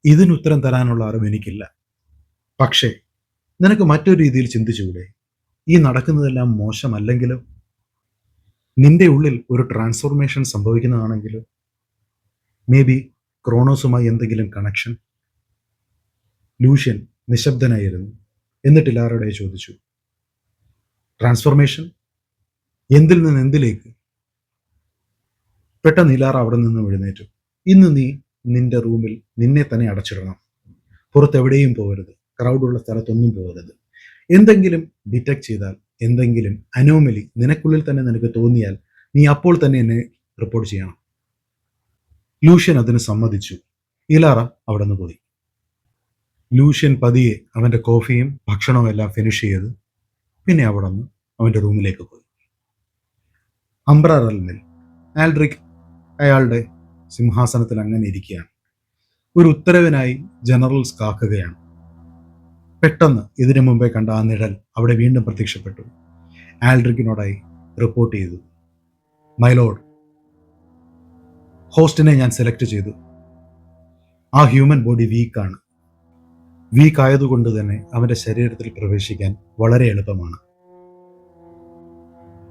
ഇതിനുത്തരം തരാനുള്ള അറിവ് എനിക്കില്ല. പക്ഷേ നിനക്ക് മറ്റൊരു രീതിയിൽ ചിന്തിച്ചുകൂടെ? ഈ നടക്കുന്നതെല്ലാം മോശമല്ലെങ്കിലോ? നിന്റെ ഉള്ളിൽ ഒരു ട്രാൻസ്ഫോർമേഷൻ സംഭവിക്കുന്നതാണെങ്കിലോ? മേ ബി ക്രോണോസുമായി എന്തെങ്കിലും കണക്ഷൻ? ലൂഷ്യൻ നിശബ്ദനായിരുന്നു. എന്നിട്ട് ലാറയുടെ ചോദിച്ചു, ട്രാൻസ്ഫോർമേഷൻ? എന്തിൽ നിന്ന് എന്തിലേക്ക്? പെട്ടെന്ന് ഇലാറ അവിടെ നിന്നും എഴുന്നേറ്റു. ഇന്ന് നീ നിന്റെ റൂമിൽ നിന്നെ തന്നെ അടച്ചിടണം. പുറത്തെവിടെയും പോകരുത്. ക്രൗഡുള്ള സ്ഥലത്തൊന്നും പോകരുത്. എന്തെങ്കിലും ഡിറ്റക്ട് ചെയ്താൽ, എന്തെങ്കിലും അനോമലി നിനക്കുള്ളിൽ തന്നെ നിനക്ക് തോന്നിയാൽ നീ അപ്പോൾ തന്നെ എന്നെ റിപ്പോർട്ട് ചെയ്യണം. ലൂഷ്യൻ അതിന് സമ്മതിച്ചു. ഇലാറ അവിടെ നിന്ന് പോയി. ലൂഷ്യൻ പതിയെ അവൻ്റെ കോഫിയും ഭക്ഷണവും എല്ലാം ഫിനിഷ് ചെയ്ത് പിന്നെ അവിടെ നിന്ന് അവൻ്റെ റൂമിലേക്ക് പോയി. അംബ്രാറലിൽ ആൽഡ്രിക് അയാളുടെ സിംഹാസനത്തിൽ അങ്ങനെ ഇരിക്കുകയാണ്. ഒരു ഉത്തരവിനായി ജനറൽസ് കാക്കുകയാണ്. പെട്ടെന്ന് ഇതിനു മുമ്പേ കണ്ട ആ നിഴൽ അവിടെ വീണ്ടും പ്രത്യക്ഷപ്പെട്ടു. ആൽഡ്രിക്കിനോടായി റിപ്പോർട്ട് ചെയ്തു, മൈ ലോർഡ്, ഹോസ്റ്റിനെ ഞാൻ സെലക്ട് ചെയ്തു. ആ ഹ്യൂമൻ ബോഡി വീക്കാണ്. വീക്ക് ആയതുകൊണ്ട് തന്നെ അവൻ്റെ ശരീരത്തിൽ പ്രവേശിക്കാൻ വളരെ എളുപ്പമാണ്.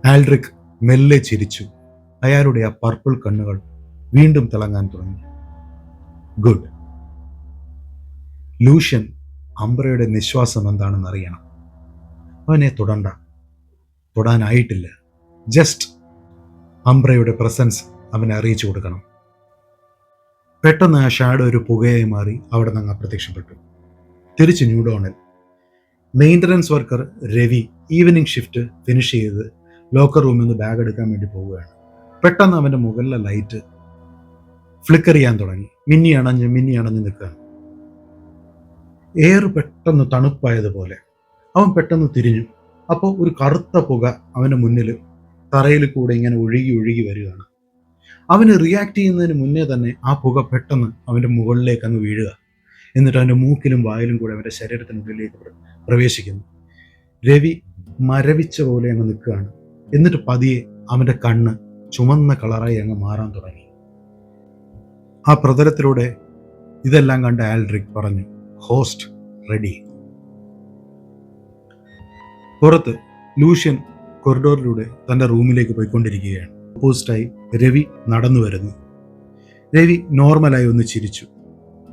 ആൽഡ്രിക് മെല്ലെ ചിരിച്ചു. അയാളുടെ ആ പർപ്പിൾ കണ്ണുകൾ വീണ്ടും തിളങ്ങാൻ തുടങ്ങി. ഗുഡ്. ലൂഷ്യൻ അംബ്രയുടെ നിശ്വാസം എന്താണെന്ന് അറിയണം. അവനെ തൊടാനായിട്ടില്ല. ജസ്റ്റ് അംബ്രയുടെ പ്രസൻസ് അവനെ അറിയിച്ചു കൊടുക്കണം. പെട്ടെന്ന് ആ ഷാഡോ ഒരു പുകയായി മാറി അവിടെ നിന്ന് അപ്രത്യക്ഷപ്പെട്ടു. തിരിച്ച് ന്യൂഡോണിൽ maintenance worker Ravi evening shift finish ചെയ്ത് ലോക്കർ റൂമിൽ നിന്ന് ബാഗ് എടുക്കാൻ വേണ്ടി പോവുകയാണ്. പെട്ടെന്ന് അവൻ്റെ മുകളിലെ ലൈറ്റ് ഫ്ലിക്കർ ചെയ്യാൻ തുടങ്ങി. മിന്നി അണഞ്ഞ് നിൽക്കുകയാണ്. എയർ പെട്ടെന്ന് തണുപ്പായതുപോലെ അവൻ പെട്ടെന്ന് തിരിഞ്ഞു. അപ്പോൾ ഒരു കറുത്ത പുക അവൻ്റെ മുന്നിൽ തറയിൽ കൂടെ ഇങ്ങനെ ഒഴുകി വരികയാണ്. അവന് റിയാക്ട് ചെയ്യുന്നതിന് മുന്നേ തന്നെ ആ പുക പെട്ടെന്ന് അവൻ്റെ മുകളിലേക്ക് അങ്ങ് വീഴുക. എന്നിട്ട് അവൻ്റെ മൂക്കിലും വായിലും കൂടെ അവൻ്റെ ശരീരത്തിനുള്ളിലേക്ക് പ്രവേശിക്കുന്നു. രവി മരവിച്ച പോലെ അങ്ങ് നിൽക്കുകയാണ്. എന്നിട്ട് പതിയെ അവൻ്റെ കണ്ണ് ചുമന്ന കളറായി അങ്ങ് മാറാൻ തുടങ്ങി. ആ പ്രതലത്തിലൂടെ ഇതെല്ലാം കണ്ട ആൽഡ്രിക് പറഞ്ഞു, ഹോസ്റ്റ് റെഡി. പുറത്ത് ലൂഷ്യൻ കൊറിഡോറിലൂടെ തൻ്റെ റൂമിലേക്ക് പോയിക്കൊണ്ടിരിക്കുകയാണ്. ഓപ്പോസിറ്റായി രവി നടന്നു വരുന്നു. രവി നോർമലായി ഒന്ന് ചിരിച്ചു.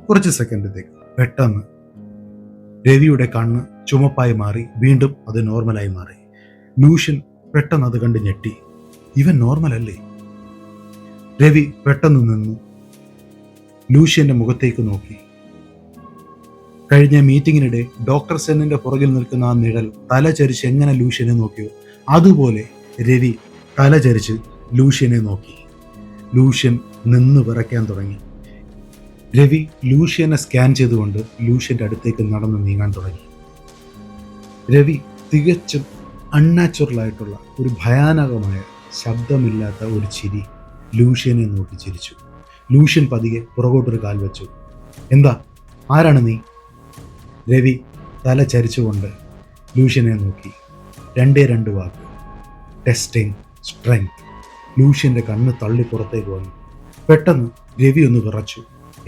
കുറച്ച് സെക്കൻഡത്തേക്ക് പെട്ടെന്ന് രവിയുടെ കണ്ണ് ചുമപ്പായി മാറി, വീണ്ടും അത് നോർമലായി മാറി. ലൂഷ്യൻ പെട്ടെന്ന് അത് കണ്ട് ഞെട്ടി. ഇവൻ നോർമലല്ലേ? രവി പെട്ടെന്ന് നിന്നു ലൂഷ്യന്റെ മുഖത്തേക്ക് നോക്കി. കഴിഞ്ഞ മീറ്റിങ്ങിനിടെ ഡോക്ടർ സെന്നിന്റെ പുറകിൽ നിൽക്കുന്ന ആ നിഴൽ തല ചരിച്ച് എങ്ങനെ ലൂഷ്യനെ നോക്കിയോ അതുപോലെ രവി തല ചരിച്ച് ലൂഷ്യനെ നോക്കി. ലൂഷ്യൻ നിന്ന് വിറയ്ക്കാൻ തുടങ്ങി. രവി ലൂഷ്യനെ സ്കാൻ ചെയ്തുകൊണ്ട് ലൂഷ്യന്റെ അടുത്തേക്ക് നടന്ന് നീങ്ങാൻ തുടങ്ങി. രവി തികച്ചും അൺനാച്ചുറൽ ആയിട്ടുള്ള ഒരു ഭയാനകമായ ശബ്ദമില്ലാത്ത ഒരു ചിരി ലൂഷ്യനെ നോക്കി ചിരിച്ചു. ലൂഷ്യൻ പതിയെ പുറകോട്ടൊരു കാൽ വെച്ചു. എന്താ, ആരാണ് നീ? രവി തല ചരിച്ചുകൊണ്ട് ലൂഷ്യനെ നോക്കി. രണ്ട് വാക്ക്, ടെസ്റ്റിംഗ് സ്ട്രെങ്ത്. ലൂഷ്യന്റെ കണ്ണ് തള്ളി പുറത്തേക്ക് വന്നു. പെട്ടെന്ന് രവി ഒന്ന് വിറച്ചു.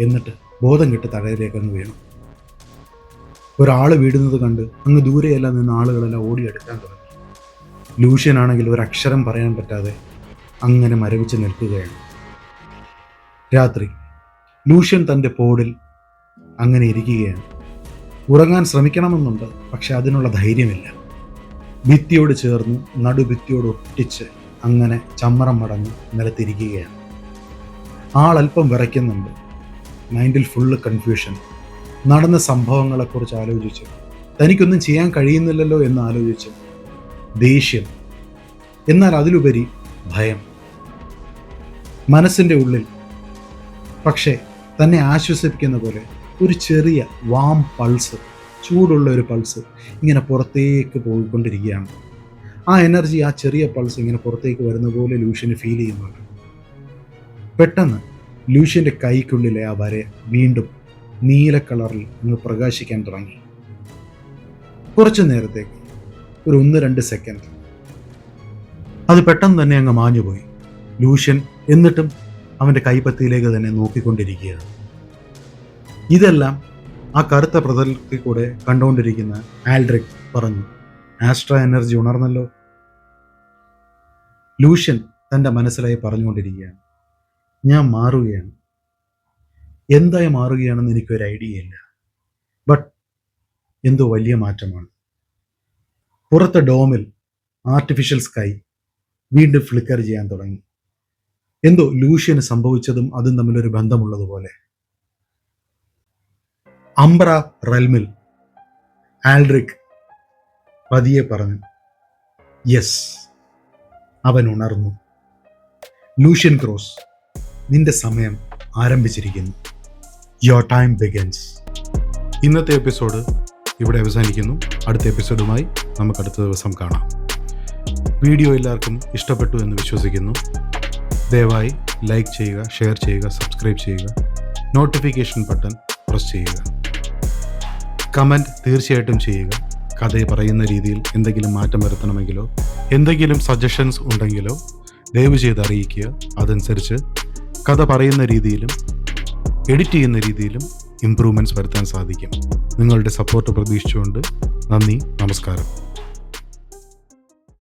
എന്നിട്ട് ബോധം കെട്ട് തലയിലേക്ക് അങ്ങ് വീണു. ഒരാൾ വീടുന്നത് കണ്ട് അങ്ങ് ദൂരെയെല്ലാം നിന്ന് ആളുകളെല്ലാം ഓടിയെടുക്കാൻ തുടങ്ങി. ലൂഷ്യനാണെങ്കിൽ ഒരക്ഷരം പറയാൻ പറ്റാതെ അങ്ങനെ മരവിച്ച് നിൽക്കുകയാണ്. രാത്രി ലൂഷ്യൻ തൻ്റെ പോഡിൽ അങ്ങനെ ഇരിക്കുകയാണ്. ഉറങ്ങാൻ ശ്രമിക്കണമെന്നുണ്ട്, പക്ഷെ അതിനുള്ള ധൈര്യമില്ല. ഭിത്തിയോട് ചേർന്ന് നടുഭിത്തിയോട് ഒട്ടിച്ച് അങ്ങനെ ചമ്മറം മടങ്ങി നിലത്തിരിക്കുകയാണ്. ആളല്പം വിറയ്ക്കുന്നുണ്ട്. മൈൻഡിൽ ഫുള്ള് കൺഫ്യൂഷൻ. നടന്ന സംഭവങ്ങളെക്കുറിച്ച് ആലോചിച്ച് തനിക്കൊന്നും ചെയ്യാൻ കഴിയുന്നില്ലല്ലോ എന്ന് ആലോചിച്ച് ദേഷ്യം, എന്നാൽ അതിലുപരി ഭയം. മനസ്സിൻ്റെ ഉള്ളിൽ പക്ഷേ തന്നെ ആശ്വസിപ്പിക്കുന്ന പോലെ ഒരു ചെറിയ വാം പൾസ്, ചൂടുള്ള ഒരു പൾസ് ഇങ്ങനെ പുറത്തേക്ക് പോയിക്കൊണ്ടിരിക്കുകയാണ്. ആ എനർജി, ആ ചെറിയ പൾസ് ഇങ്ങനെ പുറത്തേക്ക് വരുന്ന പോലെ ലൂഷ്യന് ഫീൽ ചെയ്യുന്നുണ്ട്. പെട്ടെന്ന് ലൂഷ്യൻ്റെ കൈക്കുള്ളിലെ ആ വര വീണ്ടും നീല കളറിൽ അങ്ങ് പ്രകാശിക്കാൻ തുടങ്ങി. കുറച്ചു നേരത്തേക്ക്, ഒരു 1-2 സെക്കൻഡ്, അത് പെട്ടെന്ന് തന്നെ അങ്ങ് മാഞ്ഞുപോയി. ലൂഷ്യൻ എന്നിട്ടും അവൻ്റെ കൈപ്പത്തിയിലേക്ക് തന്നെ നോക്കിക്കൊണ്ടിരിക്കുകയാണ്. ഇതെല്ലാം ആ കറുത്ത പ്രതലത്തിൽ കൂടെ കണ്ടുകൊണ്ടിരിക്കുന്ന ആൽഡ്രിക് പറഞ്ഞു, ആസ്ട്ര എനർജി ഉണർന്നല്ലോ. ലൂഷ്യൻ തൻ്റെ മനസ്സിലായി പറഞ്ഞുകൊണ്ടിരിക്കുകയാണ്, ഞാൻ മാറുകയാണ്. എന്തായി മാറുകയാണെന്ന് എനിക്കൊരു ഐഡിയ ഇല്ല, ബട്ട് എന്തോ വലിയ മാറ്റമാണ്. പുറത്തെ ഡോമിൽ ആർട്ടിഫിഷ്യൽ സ്കൈ വീണ്ടും ഫ്ലിക്കർ ചെയ്യാൻ തുടങ്ങി. എന്തോ ലൂഷ്യന് സംഭവിച്ചതും അതും തമ്മിലൊരു ബന്ധമുള്ളതുപോലെ. അംബ്ര റെൽമിൽ ആൽഡ്രിക് പതിയെ പറഞ്ഞു, യെസ്, അവൻ ഉണർന്നു. ലൂഷ്യൻ ക്രോസ്, നിന്റെ സമയം ആരംഭിച്ചിരിക്കുന്നു. Your time begins. ഇന്നത്തെ എപ്പിസോഡ് ഇവിടെ അവസാനിക്കുന്നു. അടുത്ത എപ്പിസോഡുമായി നമുക്ക് അടുത്ത ദിവസം കാണാം. വീഡിയോ എല്ലാവർക്കും ഇഷ്ടപ്പെട്ടു എന്ന് വിശ്വസിക്കുന്നു. ദയവായി ലൈക്ക് ചെയ്യുക, ഷെയർ ചെയ്യുക, സബ്സ്ക്രൈബ് ചെയ്യുക, നോട്ടിഫിക്കേഷൻ ബട്ടൺ പ്രസ് ചെയ്യുക. കമൻറ്റ് തീർച്ചയായിട്ടും ചെയ്യുക. കഥ പറയുന്ന രീതിയിൽ എന്തെങ്കിലും മാറ്റം വരുത്തണമെങ്കിലോ എന്തെങ്കിലും സജഷൻസ് ഉണ്ടെങ്കിലോ ദയവ് ചെയ്ത് അറിയിക്കുക. അതനുസരിച്ച് കഥ പറയുന്ന രീതിയിലും എഡിറ്റ് ചെയ്യുന്ന രീതിയിലും ഇംപ്രൂവ്മെൻറ്റ്സ് വരുത്താൻ സാധിക്കും. നിങ്ങളുടെ സപ്പോർട്ട് പ്രതീക്ഷിച്ചുകൊണ്ട് നന്ദി, നമസ്കാരം.